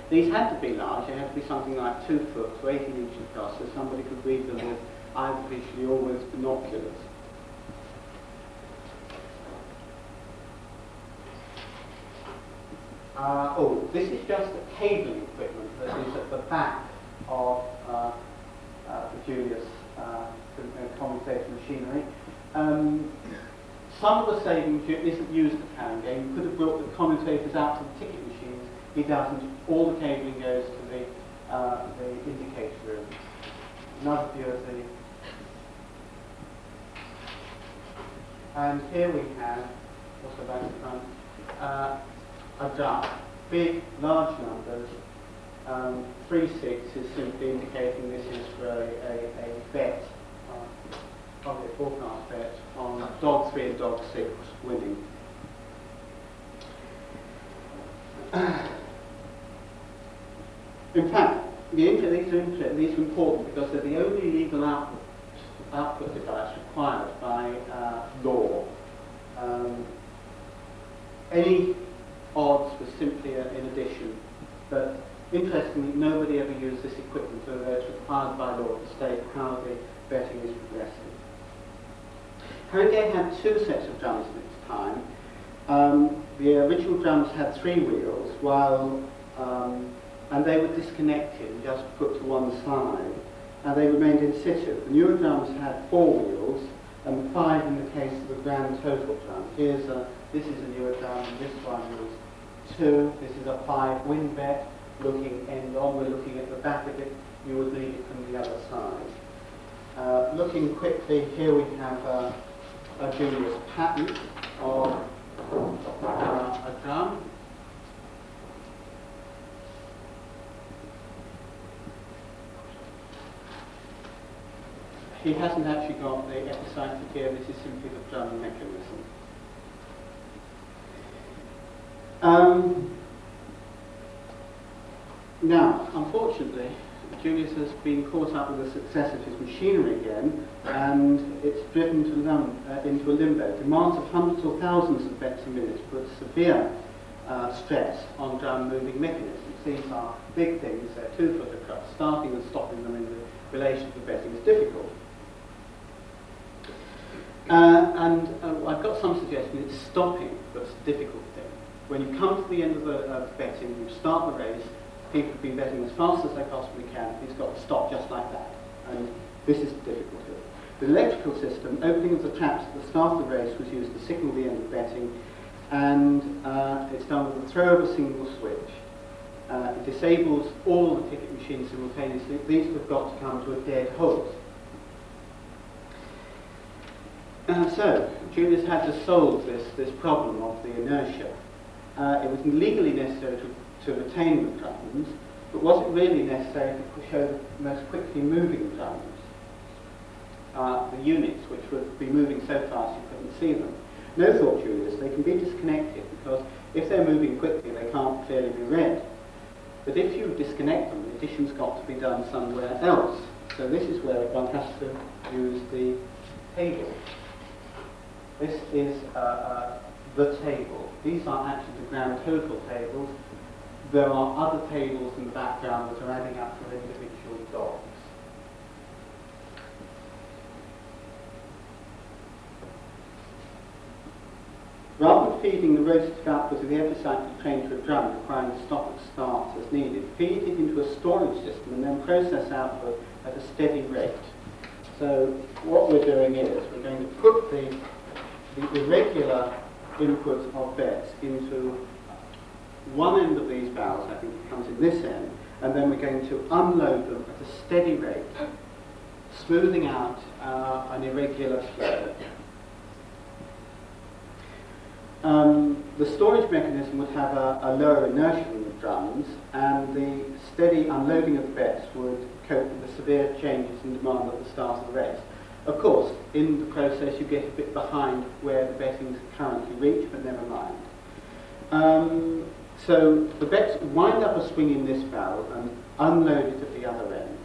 These had to be large. They had to be something like 2 foot to 18 inches across, so somebody could read them with either visually or with binoculars. This is just the cabling equipment that is at the back of the Julius commutator machinery. Some of the savings isn't used at hand game. You could have brought the commutators out to the ticket machines. He doesn't. All the cabling goes to the indicator room. Another view of the... And here we have, also back to front, a drum. Big, large numbers. 3-6 is simply indicating this is for a bet, probably a forecast bet, on dog 3 and dog 6 winning. In fact, these are important because they're the only legal output device required by law. Any odds was simply in addition, but interestingly, nobody ever used this equipment, so it's required by law to state how the betting is progressing. Harringay had 2 sets of drums at its time. The original drums had 3 wheels, and they were disconnected and just put to one side, and they remained in situ. The newer drums had 4 wheels, and 5 in the case of the grand total drum. This is a newer drum, and this one is 2. This is a 5 win bet. Looking end on, we're looking at the back of it. You would read it from the other side. Looking quickly, here we have a Julius patent of a drum. He hasn't actually got the epicyclic here. This is simply the drum mechanism. Now, unfortunately, Julius has been caught up with the success of his machinery again, and it's driven to into a limbo. Demands of hundreds or thousands of bets a minute put severe stress on drum-moving mechanisms. These are big things, they're 2 foot across. Starting and stopping them in the relation to betting is difficult. I've got some suggestion. It's stopping that's the difficult thing. When you come to the end of the betting, you start the race, people have been betting as fast as they possibly can. It's got to stop just like that. And this is the difficulty. The electrical system, opening of the traps at the start of the race, was used to signal the end of betting, and it's done with the throw of a single switch. It disables all the ticket machines simultaneously. These have got to come to a dead halt. So, Julius had to solve this problem of the inertia. It was legally necessary to retain the drums, but was it really necessary to show the most quickly moving drums? The units, which would be moving so fast you couldn't see them. No, thought Julius, they can be disconnected, because if they're moving quickly they can't clearly be read. But if you disconnect them, the addition's got to be done somewhere else. So this is where one has to use the table. This is the table. These are actually the grand total tables. There are other tables in the background that are adding up to individual dogs. Rather than feeding the roasted output of the epicyclic train to a drum requiring to stop at start as needed, feed it into a storage system and then process output at a steady rate. So what we're doing is we're going to put the irregular input of bets into one end of these barrels, I think it comes in this end, and then we're going to unload them at a steady rate, smoothing out an irregular flow. The storage mechanism would have a lower inertia than the drums, and the steady unloading of the bets would cope with the severe changes in demand at the start of the race. Of course, in the process you get a bit behind where the betting's currently reached, but never mind. So the bets wind up a swing in this barrel and unload it at the other end.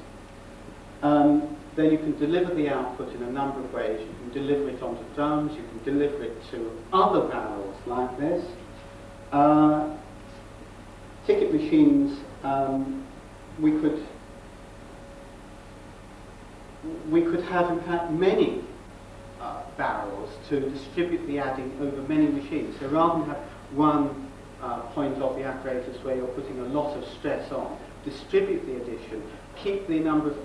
Then you can deliver the output in a number of ways. You can deliver it onto drums, you can deliver it to other barrels like this. Ticket machines, we could have in fact many barrels to distribute the adding over many machines. So rather than have one point of the apparatus where you're putting a lot of stress on, distribute the addition, keep the number of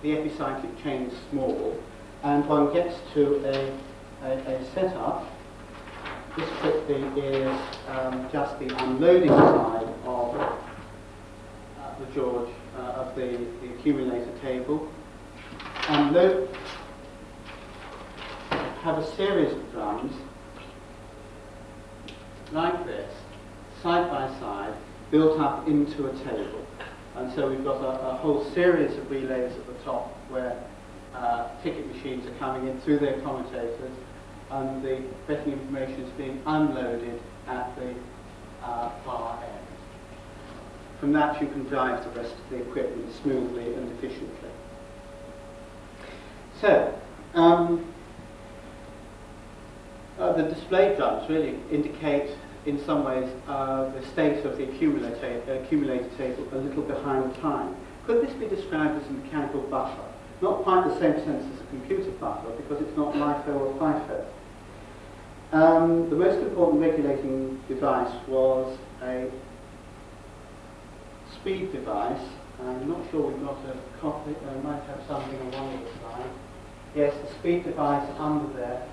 the epicyclic chains small, and one gets to a setup. This quickly is just the unloading side of the George of the accumulator table. Unload, have a series of drums like this, side by side, built up into a table. And so we've got a whole series of relays at the top where ticket machines are coming in through their commutators, and the betting information is being unloaded at the far end. From that you can drive the rest of the equipment smoothly and efficiently. So, the display drums really indicate in some ways the state of the accumulator table a little behind time. Could this be described as a mechanical buffer? Not quite the same sense as a computer buffer, because it's not LIFO or FIFO. The most important regulating device was a speed device. I'm not sure we've got a copy. I might have something on one of the slides. Yes, the speed device under there.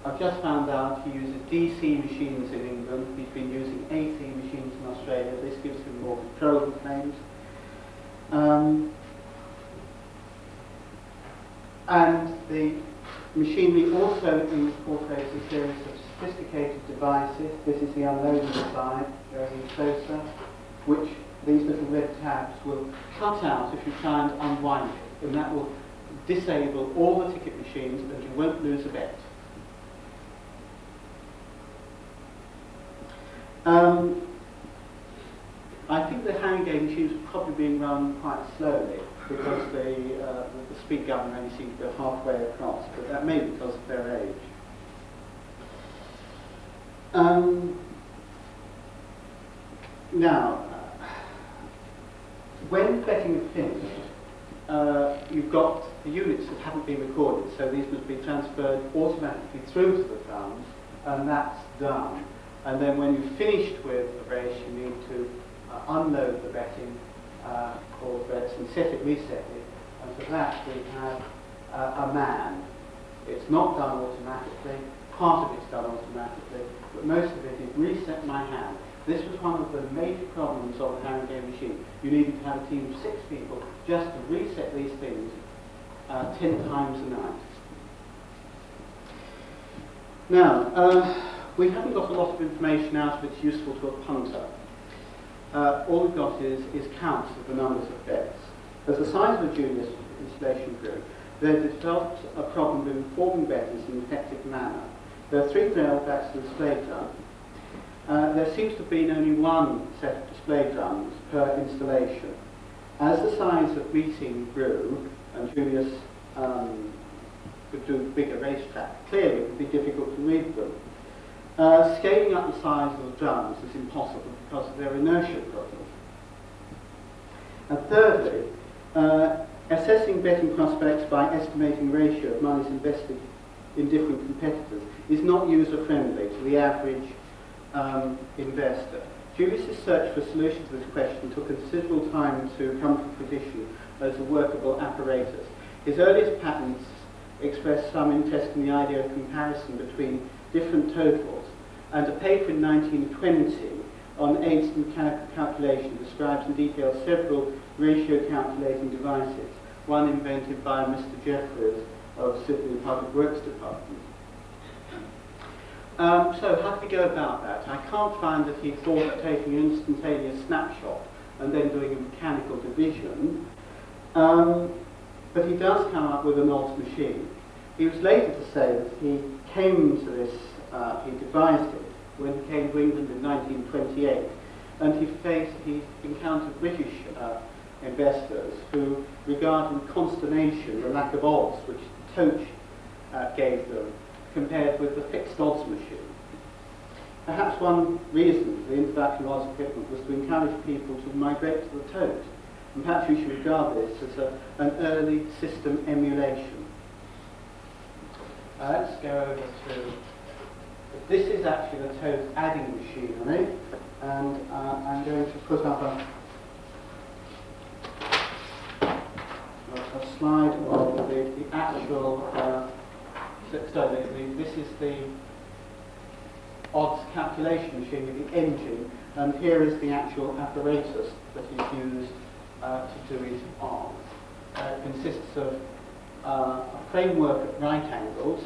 I've just found out he uses DC machines in England. He's been using AC machines in Australia. This gives him more control of claims. And the machinery also incorporates a series of sophisticated devices. This is the unloading side, going closer, which these little red tabs will cut out if you try and unwind it, and that will disable all the ticket machines, and you won't lose a bet. I think the handgame machines were probably being run quite slowly because the speed governor only seemed to go halfway across, but that may be because of their age. Now, when betting is finished, you've got the units that haven't been recorded, so these must be transferred automatically through to the thumbs, and that's done. And then when you've finished with the race, you need to unload the betting or bets and reset it, and for that we have a man. It's not done automatically, part of it's done automatically, but most of it is reset my hand. This was one of the major problems of the handgame machine. You needed to have a team of 6 people just to reset these things 10 times a night. Now, we haven't got a lot of information out of it's useful to a punter. All we've got is counts of the numbers of bets. As the size of the junior installation grew, they developed a problem with informing bettors in an effective manner. There are 3 rail backs to the display drum. There seems to have been only one set of display drums per installation. As the size of meeting grew, and Julius could do a bigger racetrack, clearly it would be difficult to read them. Scaling up the size of the drums is impossible because of their inertia problem. And thirdly, assessing betting prospects by estimating the ratio of monies invested in different competitors is not user-friendly to the average investor. Julius's search for solutions to this question took considerable time to come to fruition as a workable apparatus. His earliest patents expressed some interest in the idea of comparison between different totals, and a paper in 1920 on aids to mechanical calculation describes in detail several ratio calculating devices, one invented by Mr. Jeffreys of Sydney Public Works Department. So how do we go about that? I can't find that he thought of taking an instantaneous snapshot and then doing a mechanical division, but he does come up with an odd machine. He was later to say that he came to this, he devised it when he came to England in 1928, and he encountered British investors who regarded with consternation the lack of odds which Toch gave them compared with the fixed odds machine. Perhaps one reason for the introduction of odds equipment was to encourage people to migrate to the Toch, and perhaps we should regard this as an early system emulation. Let's go over to, this is actually the Toch adding machinery, and I'm going to put up a slide of the actual, this is the odds calculation machine with the engine, and here is the actual apparatus that is used to do it on. It consists of a framework at right angles,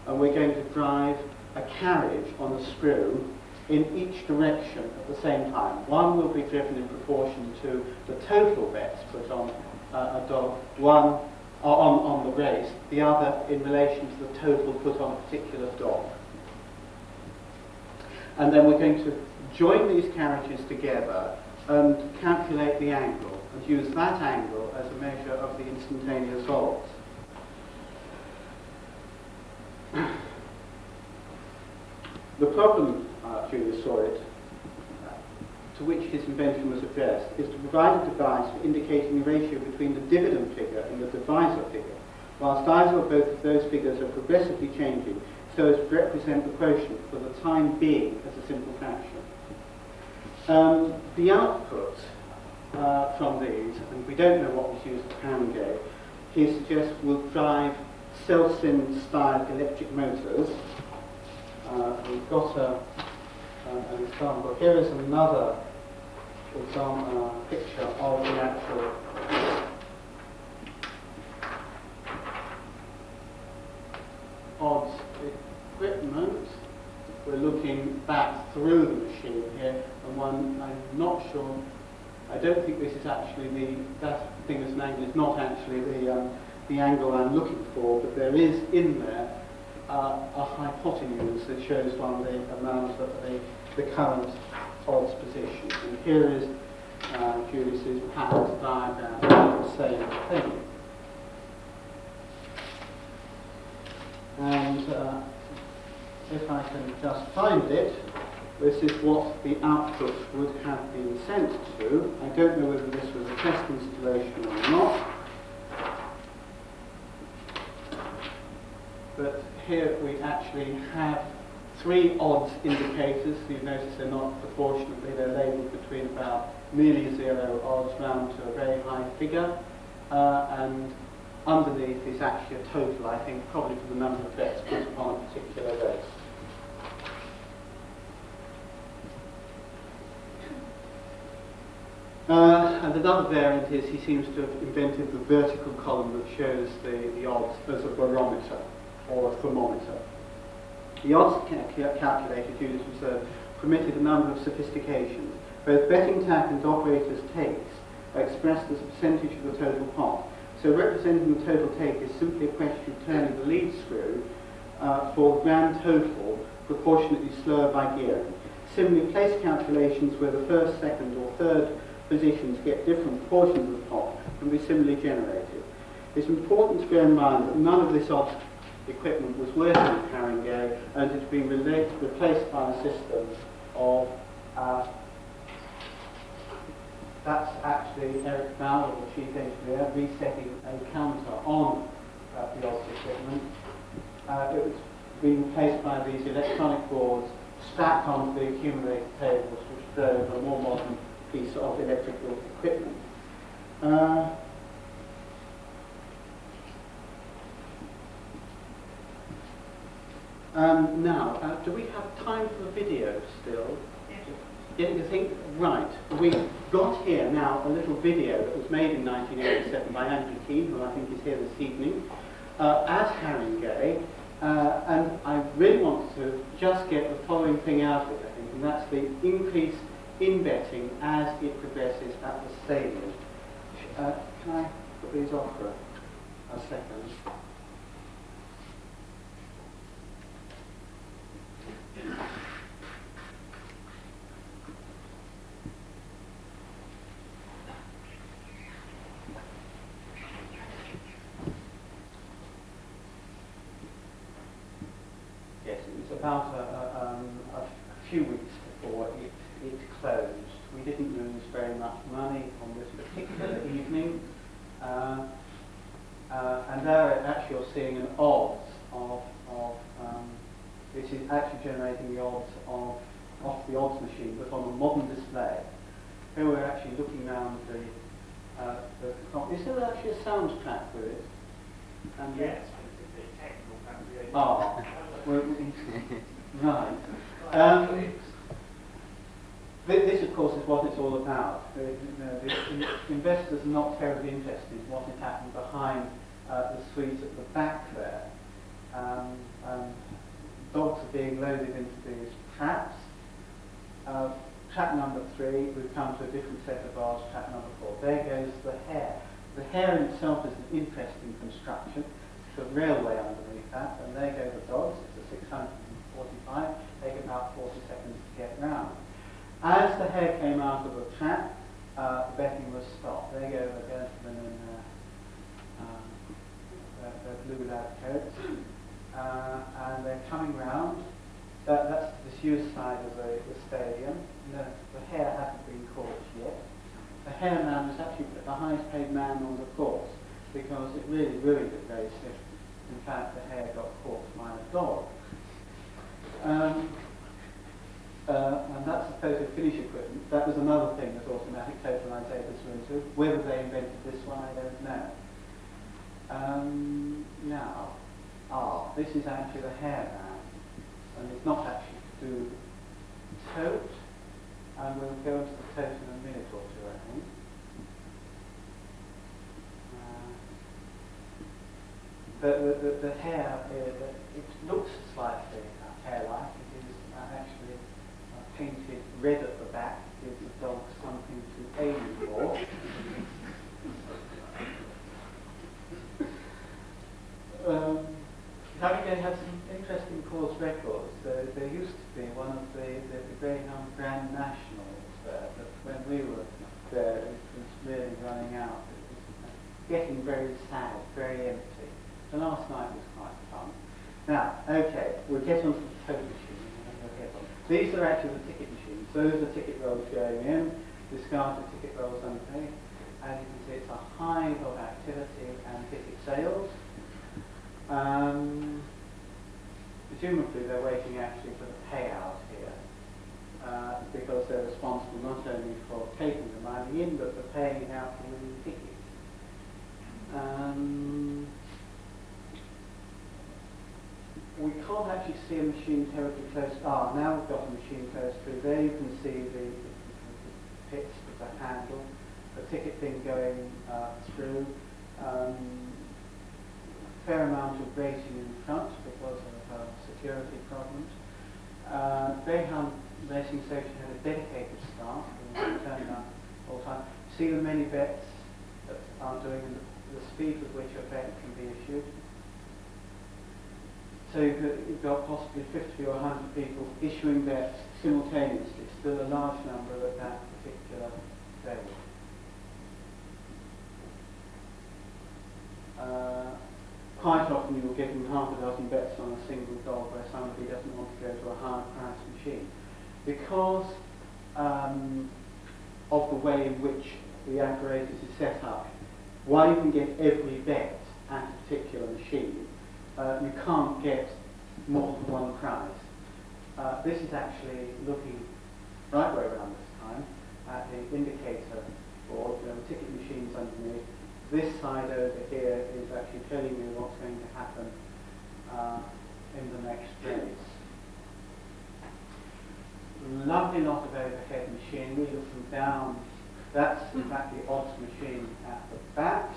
and we're going to drive a carriage on a screw in each direction at the same time. One will be driven in proportion to the total bets put on a dog, one on the race, the other in relation to the total put on a particular dog. And then we're going to join these carriages together and calculate the angle, and use that angle as a measure of the instantaneous odds. The problem, Julius saw it, to which his invention was addressed, is to provide a device for indicating the ratio between the dividend figure and the divisor figure, whilst either or both of those figures are progressively changing so as to represent the quotient for the time being as a simple fraction. The output from these, and we don't know what was used at Hamgate, he suggests will drive Selsin style electric motors. We've got an example. Here is another example, picture of the actual odds equipment. We're looking back through the machine here, and one, I'm not sure, I don't think this is actually that thing as an angle is not actually the angle I'm looking for, but there is in there a hypotenuse that shows one the amount of the current odds position. And here is Julius's patent diagram of the same thing. And if I can just find it, this is what the output would have been sent to. I don't know whether this was a test installation or not. But here we actually have 3 odds indicators. You notice they're not proportionately, they're labelled between about nearly 0 odds round to a very high figure. And underneath is actually a total, I think, probably for the number of bets put upon a particular race. And another variant is he seems to have invented the vertical column that shows the odds as a barometer or a thermometer. The odds calculator Julius observed permitted a number of sophistications. Both betting tap and operators' takes are expressed as a percentage of the total pot. So representing the total take is simply a question of turning the lead screw for the grand total proportionately slower by gearing. Similarly, place calculations where the first, second or third positions get different proportions of the pot can be similarly generated. It's important to bear in mind that none of this odds equipment was working at Haringey and it's been replaced by a system of that's actually Eric Bauer, the chief engineer, resetting a counter on the odds equipment. It was being replaced by these electronic boards stacked onto the accumulator tables, which drove a more modern piece of electrical equipment. Now, do we have time for the video still? Yeah, you think, right, we've got here now a little video that was made in 1987 by Andrew Keane, who I think is here this evening, at Haringey, and I really want to just get the following thing out of it, I think, and that's the increase in betting as it progresses at the stadium. Can I put these off for a second? Yes, it was about a few weeks before it closed. We didn't lose very much money on this particular evening. And there actually you're seeing an odds of this is actually generating the odds off the odds machine, but on a modern display. Here we're actually looking down is there actually a soundtrack with it? And yes, it's a technical fabrication. Oh, well, right. This, of course, is what it's all about. The investors are not terribly interested in what is happening behind the suite at the back there. Dogs are being loaded into these traps. Trap number 3, we've come to a different set of bars, trap number 4. There goes the hare. The hare in itself is an interesting construction. It's a railway underneath that, and there go the dogs. It's a 645, take about 40 seconds to get round. As the hare came out of the trap, the betting was stopped. There go the gentlemen in their blue lab coats, and they're coming round. That's the disused side of the stadium. No, the hare hasn't been caught yet. The hare man was actually the highest paid man on the course because it really ruined it very stiff. In fact, the hare got caught by a dog. And that's the photo finish equipment. That was another thing that automatic totalisators were into. Whether they invented this one, I don't know. This is actually the hare man. And it's not actually to do tote. And we'll go into the tote in a minute or two, I think. The hair, it looks slightly hair-like. It is actually painted red at the back, gives the dog something to aim for. Haringey has some interesting course records. There used to be one of the Greyhound Grand Nationals there, but when we were there sad, very empty. The last night was quite fun. Now, okay, we'll get on to the total machine. These are actually the ticket machines. Those are ticket rolls going in, discarded ticket rolls unpaid. As you can see, it's a hive of activity and ticket sales. Presumably they're waiting actually for the payout here, because they're responsible not only for taking the money in, but for paying out the winning ticket. We can't actually see a machine terribly close. Now we've got a machine close through. There you can see the pits with the handle, the ticket bin going through. Fair amount of racing in front because of security problems. Greyhound Racing Station had a dedicated staff who turned up all the time. See the many bets that are doing and the speed with which a bet can be issued. So you've got possibly 50 or 100 people issuing bets simultaneously, still a large number at that particular day. Quite often you will give them half a dozen bets on a single dog where somebody doesn't want to go to a higher price machine. Because of the way in which the apparatus is set up, while you can get every bet at a particular machine, you can't get more than one prize. This is actually looking right way around this time at the indicator board, the ticket machines underneath. This side over here is actually telling you what's going to happen in the next race. Lovely lot of overhead machine. We look from down. That's in fact the odds machine at the back.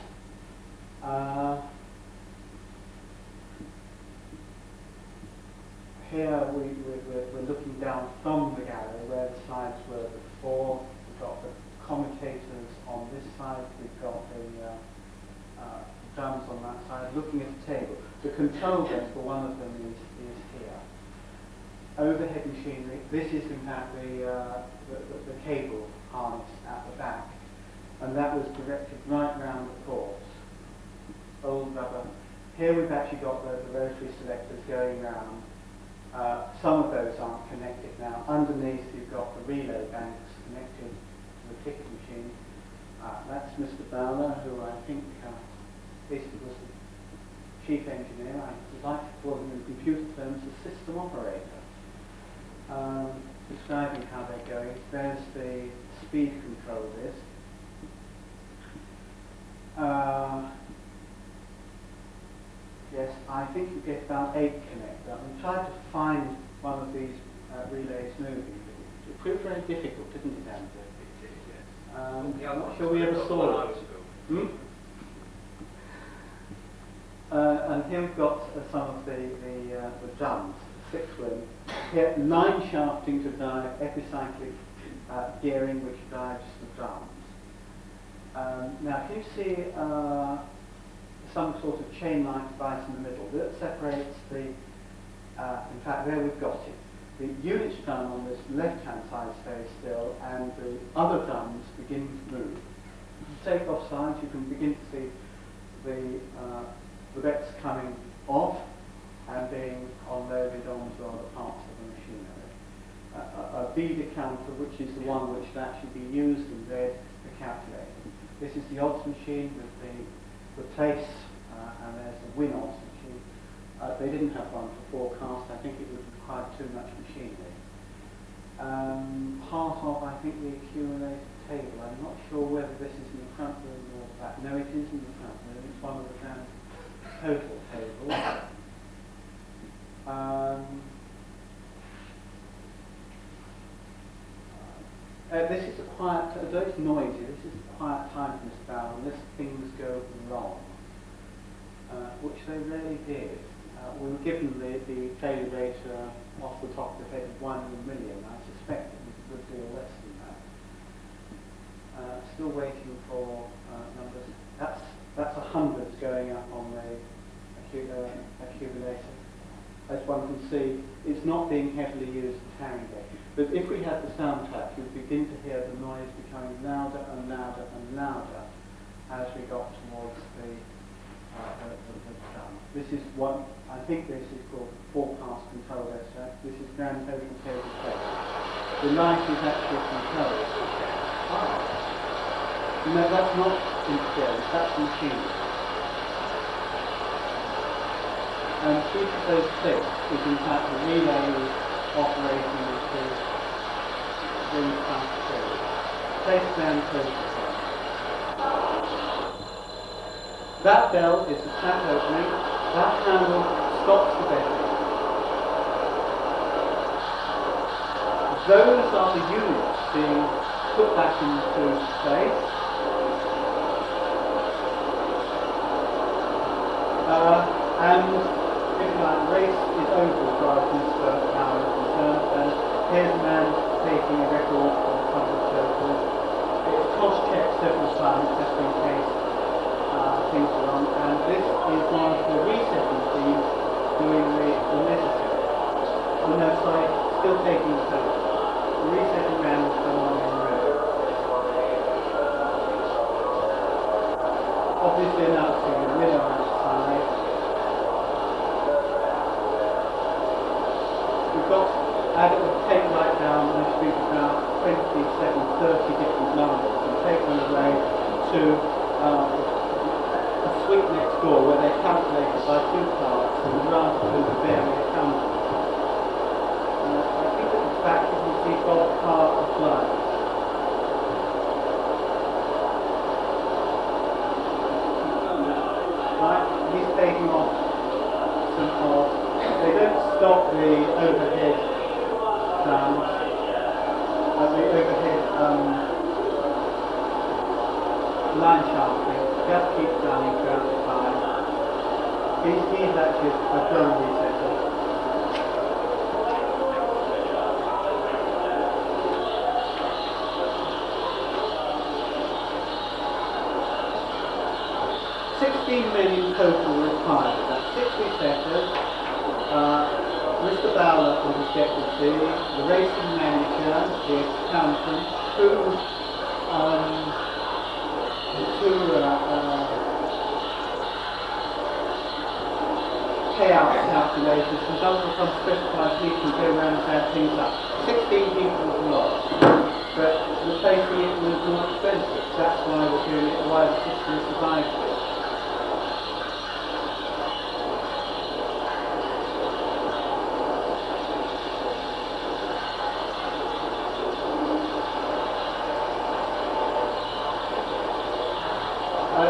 Here we're looking down from the gallery where the slides were before. We've got the commentators on this side. We've got the drums on that side. Looking at the table, the control desk for one of them is here. Overhead machinery. This is in fact the cable harness at the back, and that was directed right round the course. Old rubber. Here we've actually got the rotary selectors going round. Some of those aren't connected now. Underneath you've got the relay banks connected to the ticket machine. That's Mr. Bowler, who I think was the chief engineer. I would like to call him in computer terms the system operator. Describing how they're going. There's the speed control disc. Yes, I think you get about 8 connected. We tried to find one of these relays moving. It proved very difficult, didn't it, Andrew? I'm not sure we ever saw it. And here we've got some of the drums, 6-wing. Here, 9 shafting to drive epicyclic gearing, which drives the drums. Now, can you see some sort of chain-like device in the middle that separates the, in fact there we've got it. The units drum on this left-hand side stays still and the other drums begin to move. If you take off sides you can begin to see the bets coming off and being unloaded onto other parts of the machinery. A beader counter, which is the one which will actually be used in red to calculate. This is the odds machine with the place, and there's the win odds machine. They didn't have one for forecast. I think it would require too much machinery. Part of, I think, the accumulator table. I'm not sure whether this is in the front room or the back. No, it is in the front room. It's one of the grand total tables. This is a quiet, although it's noisy, this is a quiet time for Mr. Bowler unless things go wrong, which they rarely did. We were given the failure rate off the top of the head of 1 in a million. I suspect it was a good deal less than that. Still waiting for numbers. That's 100 going up on the accumulator. As one can see, it's not being heavily used for carrying day. But if we had the sound tap, you'd begin to hear the noise becoming louder and louder and louder as we got towards the This is one, I think this is called forecast control extract. This is grand total cable effect. The light is actually controlled. No, that's not interference, that's machine. And each of those clicks is in fact a relay operating the ring fast cable. Place down total. That bell is the tap opening. That handle stops the bedding. Those are the units being put back into place. And if you like, race is over as far as Mr. Power is concerned. And here's a man taking a record from the public circle. It's cross-checked several times just in case things are wrong. And this is one of the resetting teams doing the necessary. Oh no, sorry, still taking the total. The resetting man is someone in the room. Obviously announcing the winner outside. We've got, add it, take right down, there should be about 27, 30 different numbers, and take them away to a suite next door where they're calculated by two parts and run through the various numbers. I think at the back you can see Bob Carr applied. Right, he's taking off some odds. They don't stop the overhead sounds, the overhead line sharpening, just keeps running throughout the time. He's actually a drum resetter. Men in total required. That's 60 setters, Mr. Bowler and his deputy, the racing manager, the accountant, two payout calculators, and some specified people who go around and add things up. 16 people is a lot, but replacing it was more expensive. That's why we're doing it, why the system survived it.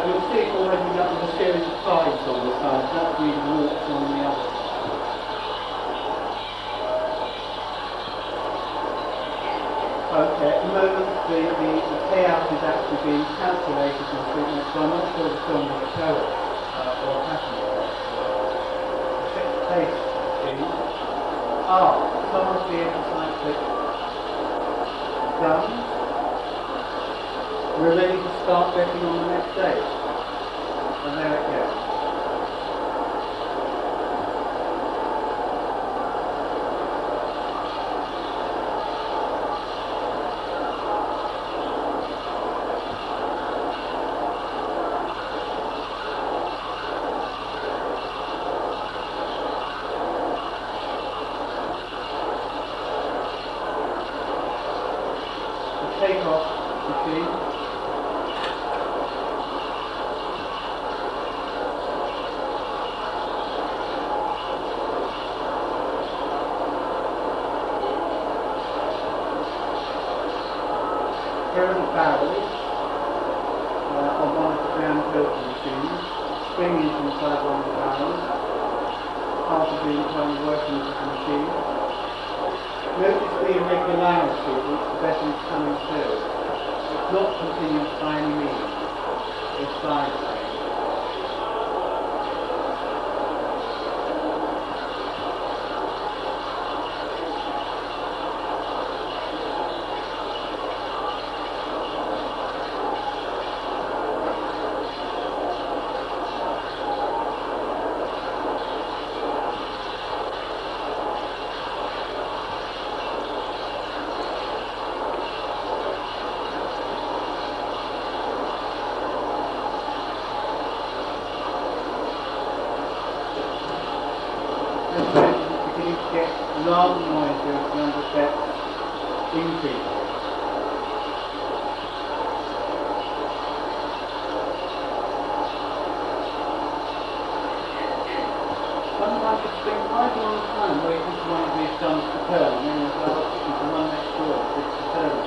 You'll see it already up with a series of tides on the side, that being warps on the other side. Okay, at the moment the payout is actually being calculated in treatment, so I'm not sure the film will show it or happen with it. Check the pace, please. Someone's being cyclic. Done. We're ready to start betting on the next day. And there it goes. The takeoff machine. Here are the barrels on one of the ground filter machines. Spring is inside one of the barrels. Part of the internal workings of the machine. Notice the irregularity at which the betting is coming through. It's not continuous by any means. It's side. beginning to get rather noisy as the number of bets increases. Sometimes it's been quite a long time waiting for one of these guns to turn, and then there's the one next door, it's to turn.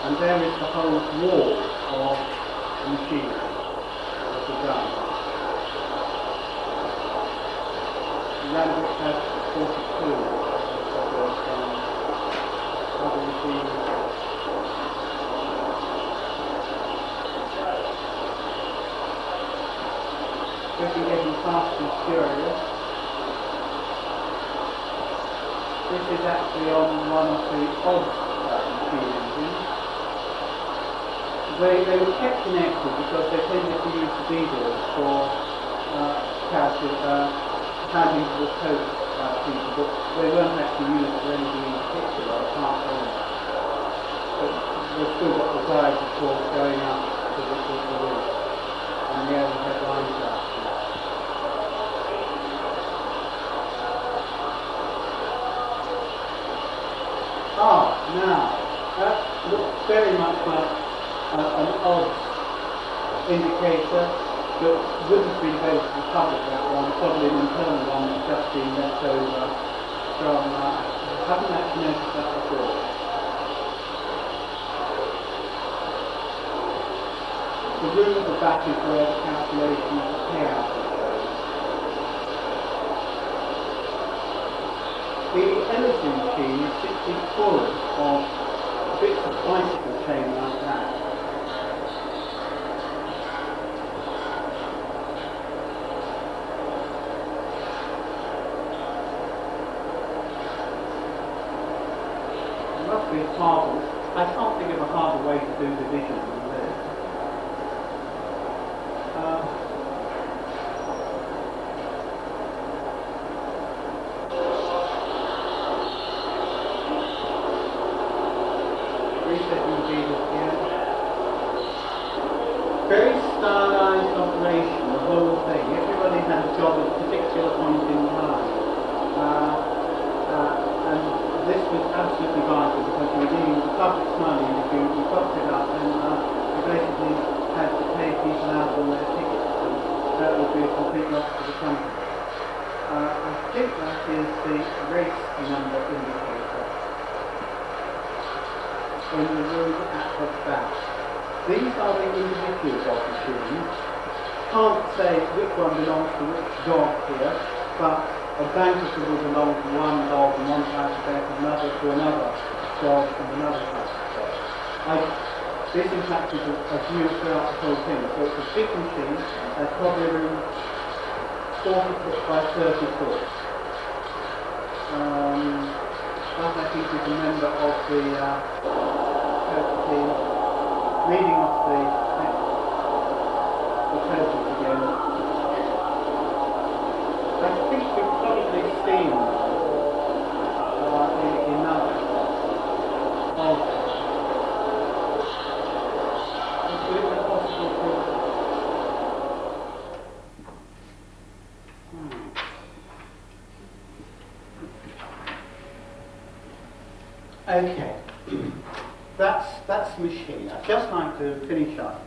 And there is the whole wall of the machine, of the gun. Randwick has 42 of those guns. Other machines. We've been getting fast and furious. This is actually on one of the odd machine engines. They were kept connected because they tended to use the diesels for handling to the coast people, but they weren't actually used for anything in particular apart from that. But they've still got the drives, of course, going up to the roof and the overhead line traction. Now, that looks very much like an odd indicator that wouldn't have been available to the public, that one, probably an internal one that's just been left over from, I haven't actually noticed that before. The room at the back is where the calculation of the payout occurs. The energy machine is simply full of bits of bicycle chain like that. Roughly as harder. I can't think of a harder way to do division than this. Resetting Jesus here. Very stylized operation, the whole thing. Everybody had a job at a particular point in time. And this was absolutely vital because you were dealing with the public's money, and if you fucked it up, then you basically had to pay people out on their tickets, and that would be a complete loss to the company. I think that is the race number indicator in the room at the back. These are the individual dog machines. Can't say which one belongs to which dog here, but a banker will belong to one dog and one type of dog, another to another dog and another type of dog. This in fact is a view throughout the whole thing. So it's a big machine, probably around 40 foot by 30 foot. That I think is a member of the team. Reading off the totals again. I think we've probably seen enough of it possible to... Okay. That's the machine. I'd just like to finish up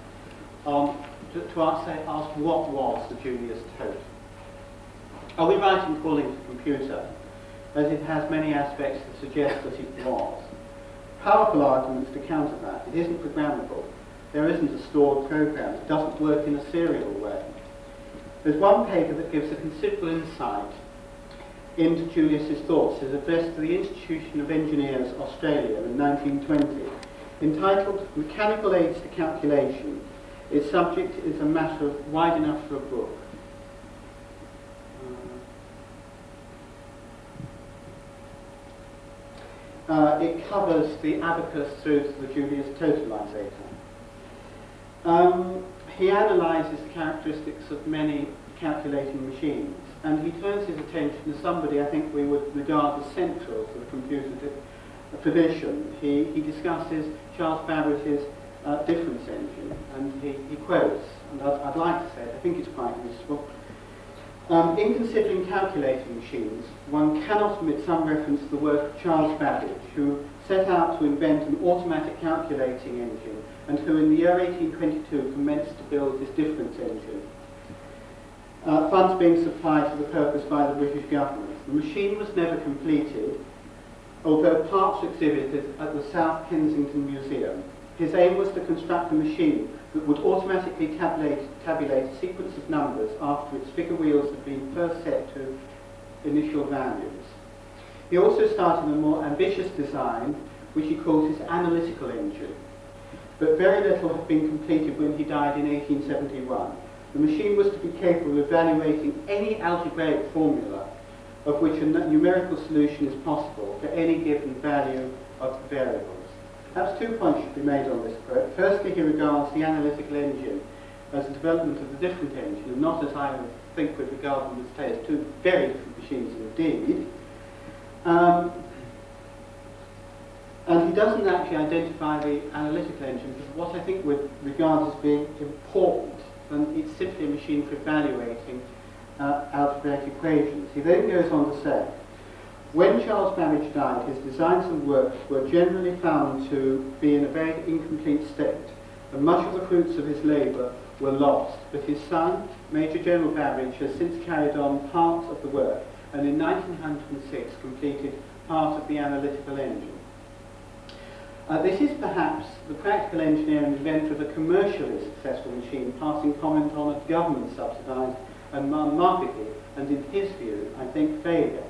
to ask what was the Julius Tote. I'll be right in calling it a computer, as it has many aspects that suggest that it was. Powerful arguments to counter that. It isn't programmable. There isn't a stored program. It doesn't work in a serial way. There's one paper that gives a considerable insight into Julius's thoughts. It's addressed to the Institution of Engineers, Australia, in 1920, entitled Mechanical Aids to Calculation. Its subject is a matter wide enough for a book. It covers the abacus through to the Julius Totalisator. He analyses the characteristics of many calculating machines, and he turns his attention to somebody I think we would regard as central to the computer tradition, he discusses Charles Babbage's difference engine, and he quotes, and I'd like to say it, I think it's quite useful. In considering calculating machines, one cannot omit some reference to the work of Charles Babbage, who set out to invent an automatic calculating engine, and who in the year 1822 commenced to build his difference engine. Funds being supplied for the purpose by the British government. The machine was never completed, although parts exhibited at the South Kensington Museum. His aim was to construct a machine that would automatically tabulate a sequence of numbers after its figure wheels had been first set to initial values. He also started a more ambitious design, which he called his analytical engine, but very little had been completed when he died in 1871. The machine was to be capable of evaluating any algebraic formula of which a numerical solution is possible for any given value of the variables. Perhaps 2 points should be made on this quote. Firstly, he regards the analytical engine as a development of the different engine, and not as I would think would regard them as two very different machines indeed. And he doesn't actually identify the analytical engine as what I think would regard as being important, and it's simply a machine for evaluating algebraic equations. He then goes on to say, when Charles Babbage died, his designs and works were generally found to be in a very incomplete state, and much of the fruits of his labour were lost. But his son, Major General Babbage, has since carried on parts of the work, and in 1906 completed part of the analytical engine. This is perhaps the practical engineer and inventor of a commercially successful machine, passing comment on a government-subsidised and marketed, and in his view, I think, failure.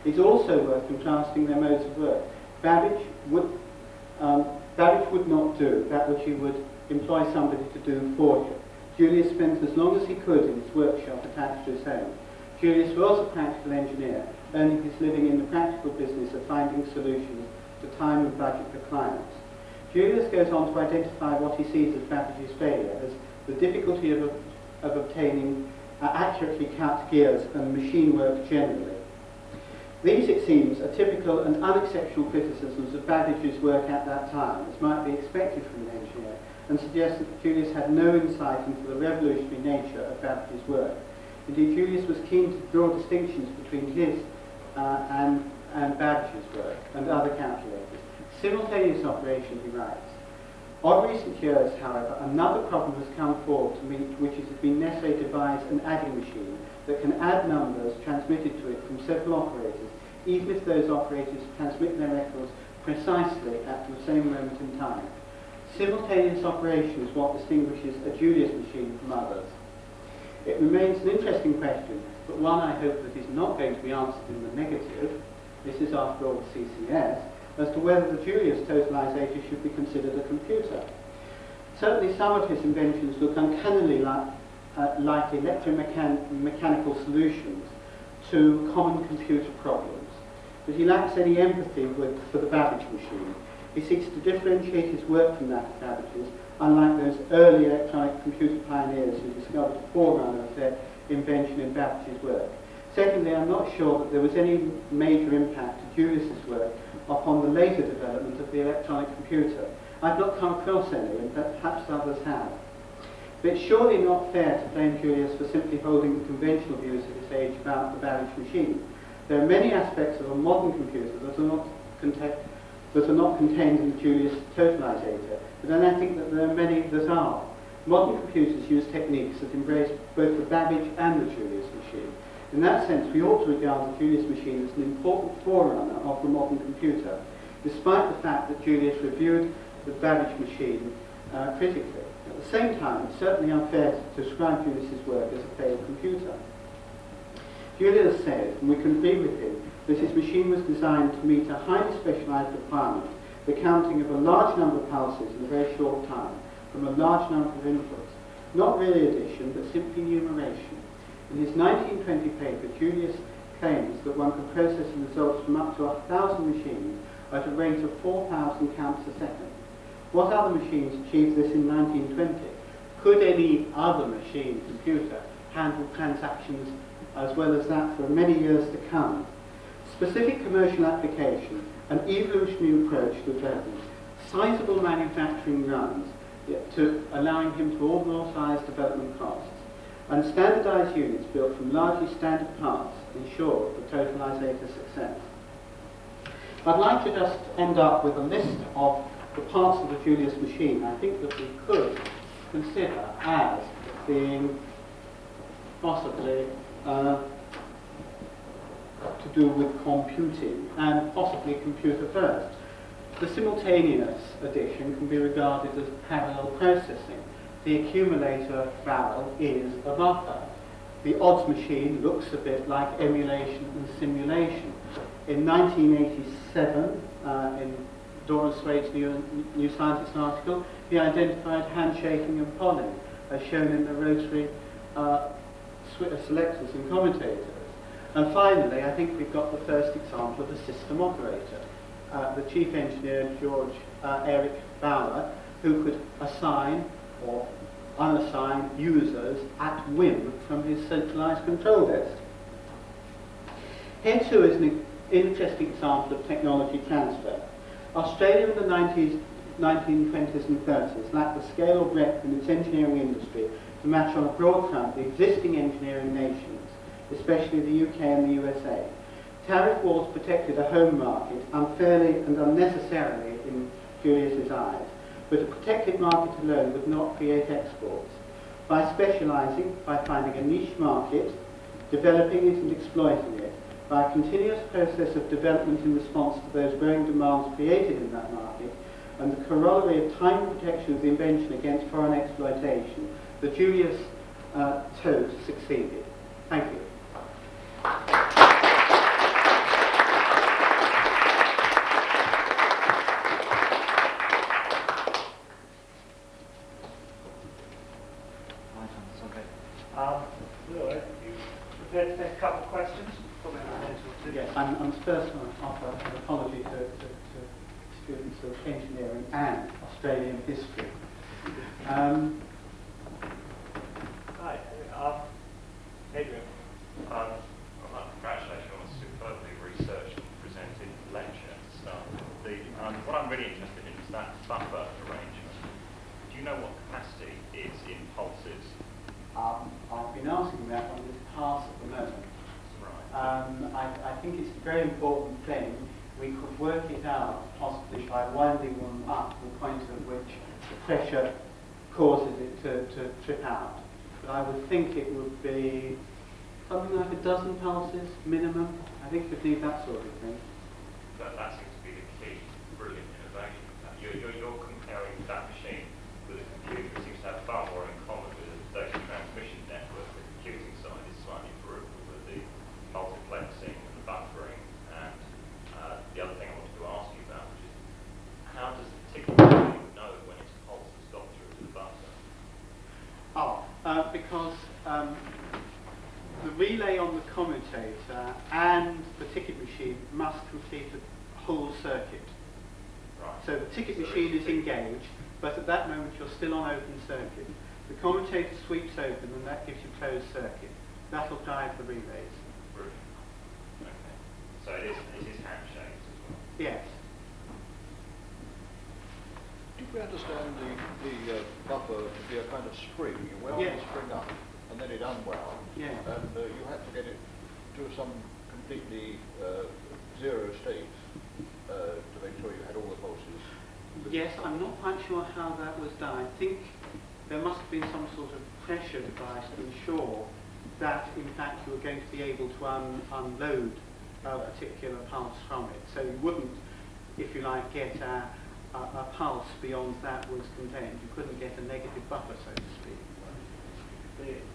It's also worth contrasting their modes of work. Babbage would not do that which he would employ somebody to do for him. Julius spent as long as he could in his workshop attached to his home. Julius was a practical engineer, earning his living in the practical business of finding solutions to time and budget requirements. Julius goes on to identify what he sees as Babbage's failure as the difficulty of obtaining accurately cut gears and machine work generally. These, it seems, are typical and unexceptional criticisms of Babbage's work at that time, as might be expected from an engineer, and suggest that Julius had no insight into the revolutionary nature of Babbage's work. Indeed, Julius was keen to draw distinctions between his and Babbage's work and other calculators. Simultaneous operation, he writes. Of recent years, however, another problem has come forward to meet which it has been necessary to devise an adding machine that can add numbers transmitted to it from several operators, even if those operators transmit their records precisely at the same moment in time. Simultaneous operation is what distinguishes a Julius machine from others. It remains an interesting question, but one I hope that is not going to be answered in the negative, this is after all the CCS, as to whether the Julius Totalisator should be considered a computer. Certainly some of his inventions look uncannily like electromechanical solutions to common computer problems, but he lacks any empathy for the Babbage machine. He seeks to differentiate his work from that of Babbage's, unlike those early electronic computer pioneers who discovered the forerunner of their invention in Babbage's work. Secondly, I'm not sure that there was any major impact to Julius's work upon the later development of the electronic computer. I've not come across any, and perhaps others have. But it's surely not fair to blame Julius for simply holding the conventional views of his age about the Babbage machine. There are many aspects of a modern computer that are not contained in the Julius Totalisator, but then I think that there are many that are. Modern computers use techniques that embrace both the Babbage and the Julius machine. In that sense, we ought to regard the Julius machine as an important forerunner of the modern computer, despite the fact that Julius reviewed the Babbage machine critically. At the same time, it's certainly unfair to describe Julius's work as a failed computer. Julius said, and we can agree with him, that his machine was designed to meet a highly specialized requirement, the counting of a large number of pulses in a very short time, from a large number of inputs. Not really addition, but simply numeration. In his 1920 paper, Julius claims that one could process the results from up to 1,000 machines at a rate of 4,000 counts a second. What other machines achieved this in 1920? Could any other machine computer handle transactions as well as that for many years to come? specific commercial application, an evolutionary approach to development, sizable manufacturing runs to allowing him to amortise development costs, and standardised units built from largely standard parts ensure the Totalisator success. I'd like to just end up with a list of the parts of the Julius machine I think that we could consider as being possibly to do with computing, and possibly computer first. The simultaneous addition can be regarded as parallel processing. The accumulator barrel is a buffer. The odds machine looks a bit like emulation and simulation. In 1987, in Dora Swade's New Scientist article, he identified handshaking and polling, as shown in the rotary selectors and commentators. And finally, I think we've got the first example of a system operator. The chief engineer, George Eric Bauer, who could assign or unassign users at whim from his centralized control desk. Here too is an interesting example of technology transfer. Australia in the 1920s and 30s lacked the scale or breadth in its engineering industry to match on a broad front the existing engineering nations, especially the UK and the USA. Tariff wars protected a home market unfairly and unnecessarily in Julius's eyes, but a protected market alone would not create exports. By specialising, by finding a niche market, developing it and exploiting it, by a continuous process of development in response to those growing demands created in that market, and the corollary of timely protection of the invention against foreign exploitation, the Julius Toad succeeded. Thank you. Laura, you prepared to take a couple of questions? Probably a minute or two. Yes, I'm first going to offer an apology to students of engineering and Australian history. Hi, Adrian. I'd like to congratulate you on a superbly researched and presented lecture to start with. What I'm really interested in is that buffer arrangement. Do you know what capacity is in pulses? I've been asking that on this pass at the moment. Right. I think it's a very important thing. We could work it out possibly by winding them up to the point at which the pressure causes it to trip out. But I would think it would be something like a dozen pulses minimum. I think we'd need that sort of thing. That seems to be the key, brilliant innovation. You're comparing that machine with a computer. It seems to have far more in common with a data transmission network. The computing side is slightly peripheral with the multiplexing and the buffering. And the other thing I wanted to ask you about, which is how does the ticking machine know when its pulse has got through to the buffer? Because the relay on the commutator and the ticket machine must complete a whole circuit. Right. So the ticket machine is engaged, but at that moment you're still on open circuit. The commutator sweeps open and that gives you closed circuit. That'll drive the relays. Brilliant. Okay. So it is handshakes as well? Yes. Did we understand the buffer to be a kind of spring? You wound Yes. the spring up and then it unwound. Yes. And you had to get it to some completely zero state to make sure you had all the pulses. Yes, I'm not quite sure how that was done. I think there must have been some sort of pressure device to ensure that in fact you were going to be able to unload a particular pulse from it. So you wouldn't, if you like, get a pulse beyond that was contained. You couldn't get a negative buffer, so to speak.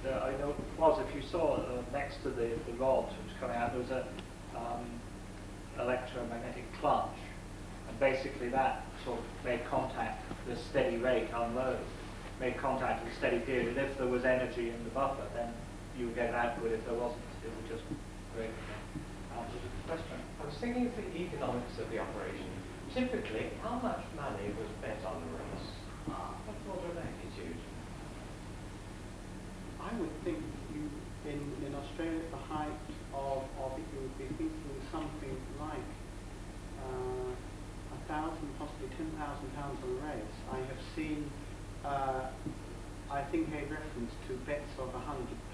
I know it was, if you saw next to the rod which was coming out, there was a electromagnetic clutch, and basically that sort of made contact with a steady rate, unload, made contact with a steady period. If there was energy in the buffer, then you would get an output. If there wasn't, it would just break. Answer the question. I was thinking of the economics of the operation. Typically, how much money was bet on the race? What order of magnitude? I would think in Australia, at the height of it, you would be thinking something £10,000 on a race. I have seen, I think, a reference to bets of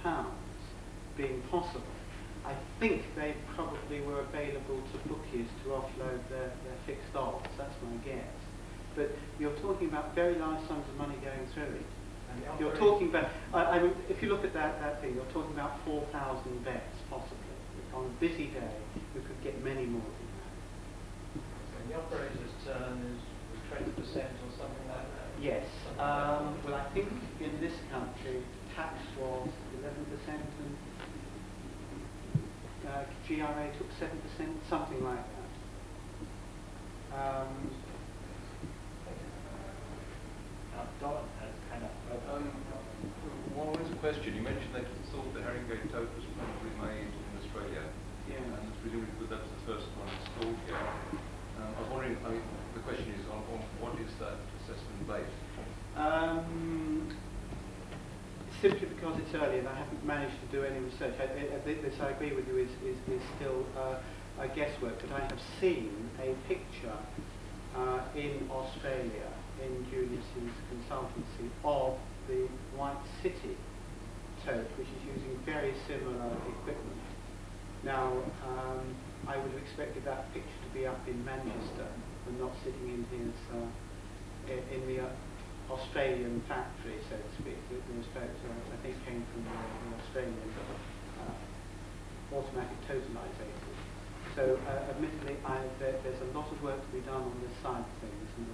£100 being possible. I think they probably were available to bookies to offload their fixed odds. That's my guess. But you're talking about very large sums of money going through it. You're talking about, if you look at that thing, you're talking about 4,000 bets possibly. On a busy day, you could get many more than that. So the operator's turn is 20% or something like that? Yes. Well, I think in this country, tax was 11% and GRA took 7%, something like that. Don has kind of... One was a question. You mentioned that you thought the Haringey tote was probably made in Australia. Yeah. And presumably because that's the first one installed here. I was wondering, the question is on what is that assessment based? Simply because it's early and I haven't managed to do any research. This, I agree with you, is still guesswork, but I have seen a picture in Australia, in Julius's consultancy, of the White City tote, which is using very similar equipment. Now, I would have expected that picture to be up in Manchester and not sitting in his in the Australian factory, so to speak. Those totes, I think, came from the Australian automatic totalisator. So, admittedly, there's a lot of work to be done on this side of things, and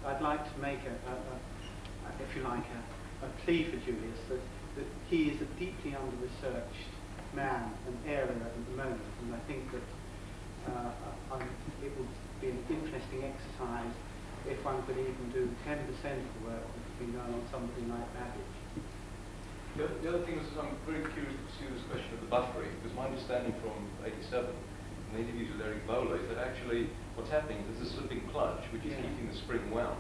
I'd like to make if you like, a plea for Julius that he is a deeply under-researched man and area at the moment, and I think that it would be an interesting exercise if one could even do 10% of the work that's been done on somebody like Babbage. The other thing is I'm very curious to see this question of the buffering, because my understanding from 87, in the interviews with Eric Bowler, is that actually what's happening is a slipping clutch, which is keeping the spring wound.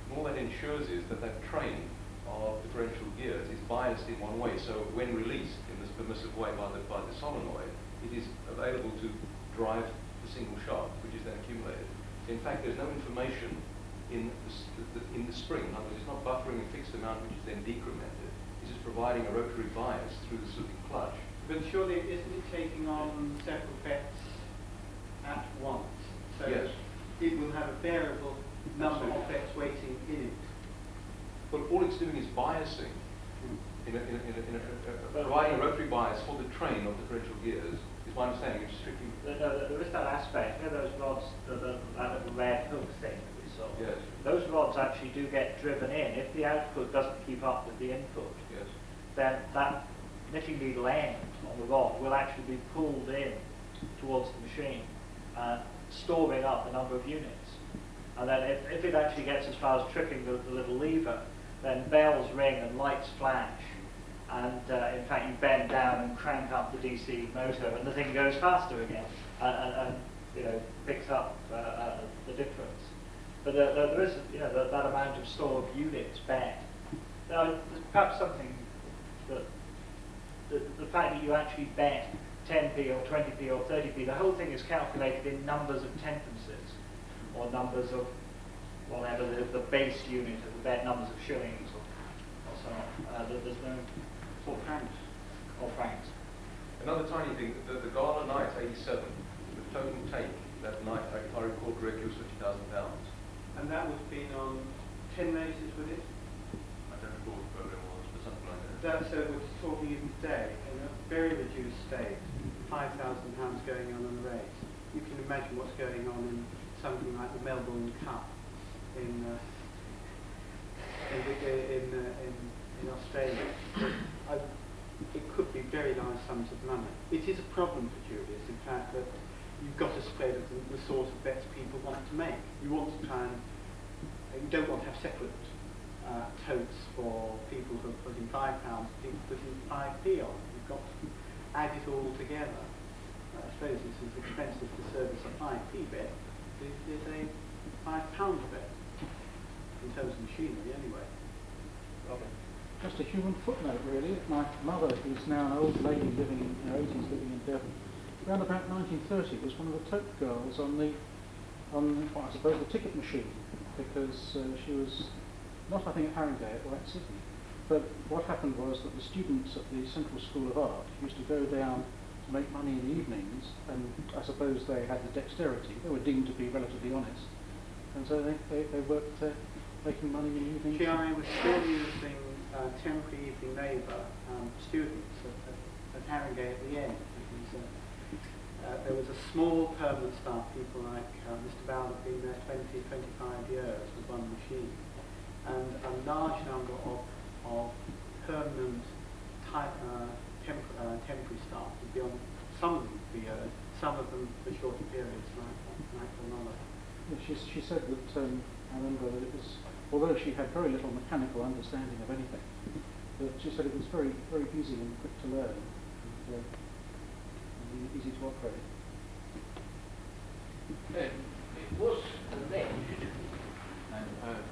And all that ensures is that that train of differential gears is biased in one way, so when released in this permissive way by the solenoid, it is available to drive the single shaft, which is then accumulated. In fact, there's no information in the spring. In other words, it's not buffering a fixed amount which is then decremented. It's just providing a rotary bias through the slipping clutch. But surely, isn't it taking on several bets at once? So yes. It will have a variable number of bets waiting in it. But all it's doing is biasing, providing a rotary bias for the train of differential gears, is my understanding. It's strictly... No, there is that aspect. You know those rods, that little red hook thing that we saw? Yes. Those rods actually do get driven in. If the output doesn't keep up with the input, Yes. then that knitting needle end on the rod will actually be pulled in towards the machine, storing up a number of units. And then if it actually gets as far as tripping the little lever, then bells ring and lights flash. And in fact, you bend down and crank up the DC motor, and the thing goes faster again, and picks up the difference. But there is that amount of store of units bet. Now, there's perhaps something that the fact that you actually bet 10p or 20p or 30p, the whole thing is calculated in numbers of tenpences, or numbers of whatever the base unit of the bet, numbers of shillings or so on. There's no... Or francs. Or francs. Another tiny thing, the Gala night 87, the total take that night, if I recall correctly, was £50,000. And that would have been on 10 races with it? I don't recall what the program was, but something like that. So we're talking even today, in a very reduced state, £5,000 going on a race. You can imagine what's going on in something like the Melbourne Cup in Australia. It could be very large sums of money. It is a problem for Julius, in fact, that you've got a spread of the sort of bets people want to make. You want to try and, you don't want to have separate totes for people who are putting £5, people putting 5p on. You've got to add it all together. I suppose it's as expensive to service a 5p bet as it is a £5 bet, in terms of machinery anyway. Robin. Just a human footnote, really. My mother, who's now an old lady living in her 80s, living in Devon, around about 1930 was one of the tote girls on the on, well, I suppose, the ticket machine, because she was not, I think, at Harringay or at Sydney. But what happened was that the students at the Central School of Art used to go down to make money in the evenings, and I suppose they had the dexterity. They were deemed to be relatively honest, and so they worked making money in the evenings. GRA was still using temporary evening labour students at Harringay at the end. There was a small permanent staff, people like Mr. Bowell had been there 20, 25 years with one machine, and a large number of permanent temporary staff would be on, some of them would be some of them for shorter periods, like another. Yeah, she said that, I remember that it was, although she had very little mechanical understanding of anything, but she said it was very, very easy and quick to learn, and easy to operate. It was alleged, and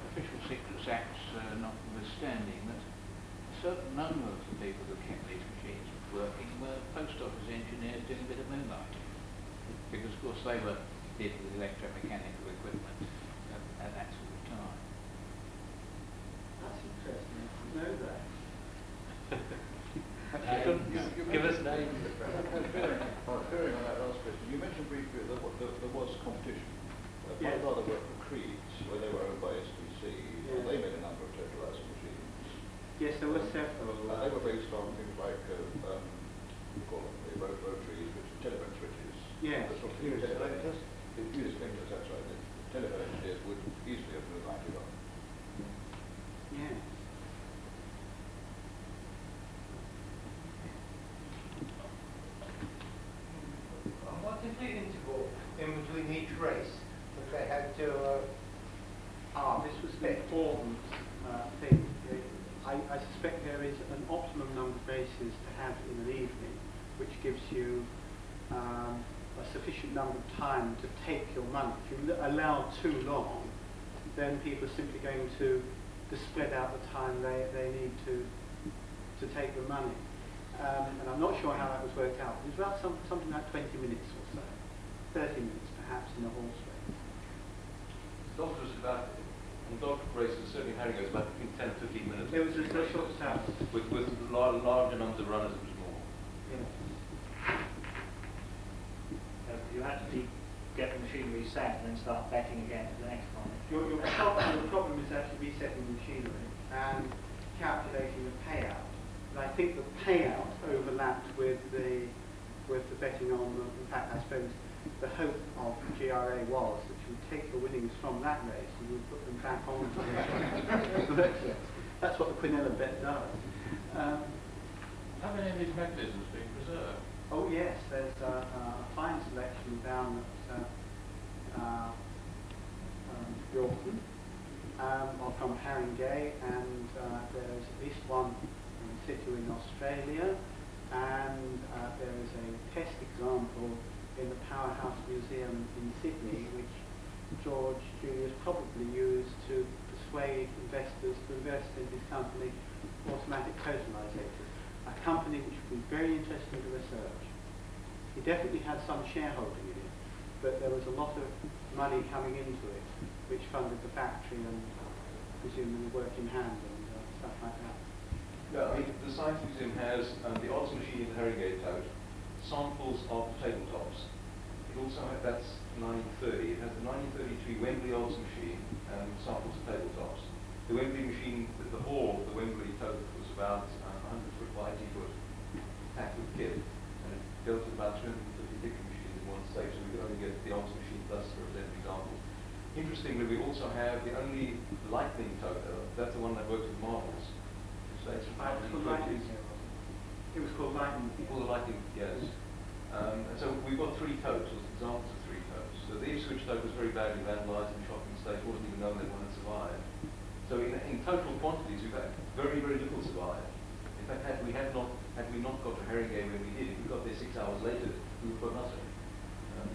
official secrets acts notwithstanding, that a certain number of the people who kept these machines working were post office engineers doing a bit of moonlighting, because of course they were dealing with electromechanical equipment at that sort of time. That's interesting. I didn't know that. Give us names. Referring on that last question, you mentioned briefly that there was competition. Yes. My father worked for Creeds, where they were owned by SBC, and they made a number of totalizer machines. Yes, there were several. They were based on things like, we call them the rotaries, which are telephone switches. Yes. The sort of thing telephone- Fuse connectors, that's right. The telephone engineers would easily have moonlighted on. Yes. What is the interval in between each race that they had to This was an important thing. I suspect there is an optimum number of races to have in an evening, which gives you a sufficient number of time to take your money. If you allow too long, then people are simply going to spread out the time they need to take the money. And I'm not sure how that was worked out. It was about something like 20 minutes or so, 30 minutes perhaps in a horse race. Dog was about, on dog races, certainly Harringay was about between 10 and 15 minutes. It was a short time. With larger numbers of runners, it was more. Yeah. You actually get the machine reset and then start betting again for the next one. Your problem is actually resetting the machinery and calculating the payout. And I think the payout overlapped with the betting on them. In fact, I suppose the hope of GRA was that you would take the winnings from that race and you would put them back on the next race. That's what the Quinella bet does. How many of these mechanisms being preserved? Oh yes, there's a fine selection down at Yorkton, or from Harringay, and there's at least one in situ in Australia, and there is a test example in the Powerhouse Museum in Sydney, which George Julius probably used to persuade investors to invest in his company, Automatic Totalisator, a company which would be very interesting to research. He definitely had some shareholding in it, but there was a lot of money coming into it, which funded the factory and presumably work in hand and stuff like that. Yeah, I mean, the Science Museum has the odds machine in Harringay Tote, samples of tabletops. It also has, that's 1930, it has the 1933 Wembley odds machine and samples of tabletops. The Wembley machine, the hall of the Wembley Tote was about 100 foot by 80 foot, packed with kit, and it dealt with about 250 ticket machines in one stage, so we could only get the odds machine plus for an example. Interestingly, we also have the only lightning tote, that's the one that works with marbles. So it's from the 1920s. It was called Lightning. All the lightning, yes. And so we've got 3 totes, or examples of 3 totes. So the Ipswich tote was very badly vandalised in shocking state, wasn't even known that one had survived. So in total quantities, we've had very, very little survived. In fact, had we not got to Harringay when we did, if we got there 6 hours later, we would have got nothing.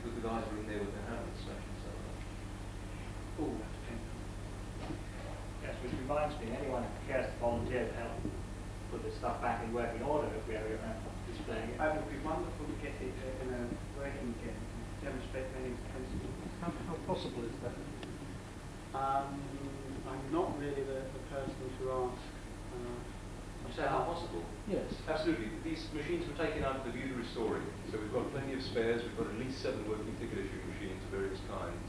Because the guys were in there with their hammers smashing stuff up. Oh, that's painful. Yes, which reminds me, anyone who cares to volunteer to help put this stuff back in working order if we are displaying it. It would be wonderful to get it in a working again, demonstrate many principles. How possible is that? I'm not really the person to ask. You say how possible? Yes. Absolutely. These machines were taken out with a view to restoring. So we've got plenty of spares. We've got at least 7 working ticket issuing machines of various kinds.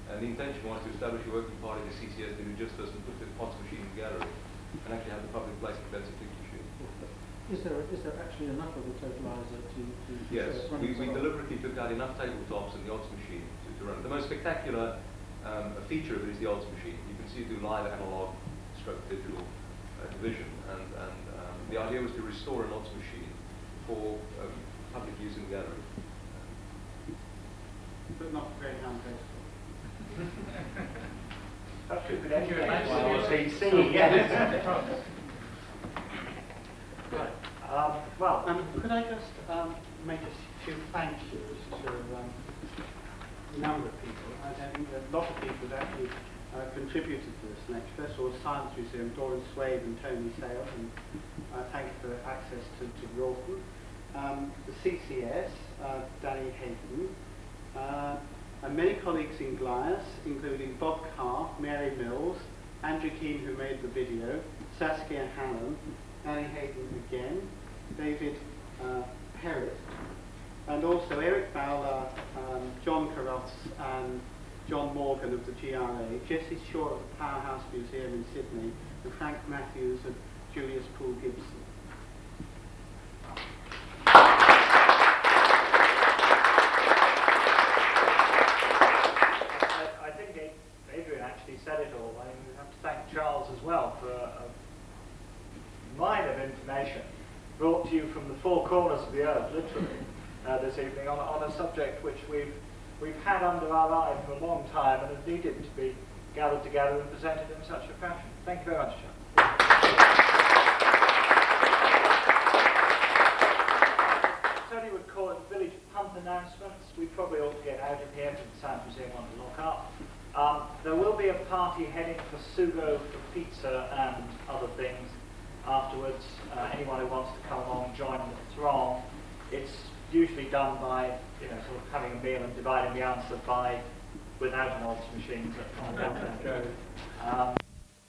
And the intention was to establish a working party in the CCS that would just us and put the POTS machine in the gallery and actually have the public place expensive ticket machine. Is there actually enough of the totalizer to Yes, run we itself? deliberately took out enough tabletops and the odds machine to run it. The most spectacular feature of it is the odds machine. You can see it do live analog stroke digital division, and the idea was to restore an odds machine for public use in the gallery. But not very graceful. Perhaps we could enter an CC, yes. Well, could I just make a few thank yous to a number of people? I think that a lot of people have actually contributed to this next. First of all, Science Museum, Doran Swade and Tony Sale, and thank you for access to Broughton. The CCS, Danny Hayden, and many colleagues in Glyas, including Bob Carr, Mary Mills, Andrew Keane, who made the video, Saskia Hallam, Danny Hayden again, David Perrett, and also Eric Fowler, John Carruthers, and John Morgan of the GRA, Jesse Shaw at the Powerhouse Museum in Sydney, and Frank Matthews and Julius Poole Gibson. I think Adrian actually said it all. I mean, we have to thank Charles as well for a mine of information brought to you from the 4 corners of the earth, literally, this evening on a subject which we've had under our eye for a long time and has needed to be gathered together and presented in such a fashion. Thank you very much, Charles. Tony would call it village pump announcements. We probably ought to get out of here because the Science Museum want to lock up. There will be a party heading for Sugo for pizza and other things afterwards. Anyone who wants to come along, join the throng. It's usually done by, sort of having a meal and dividing the answer by without an odds machine.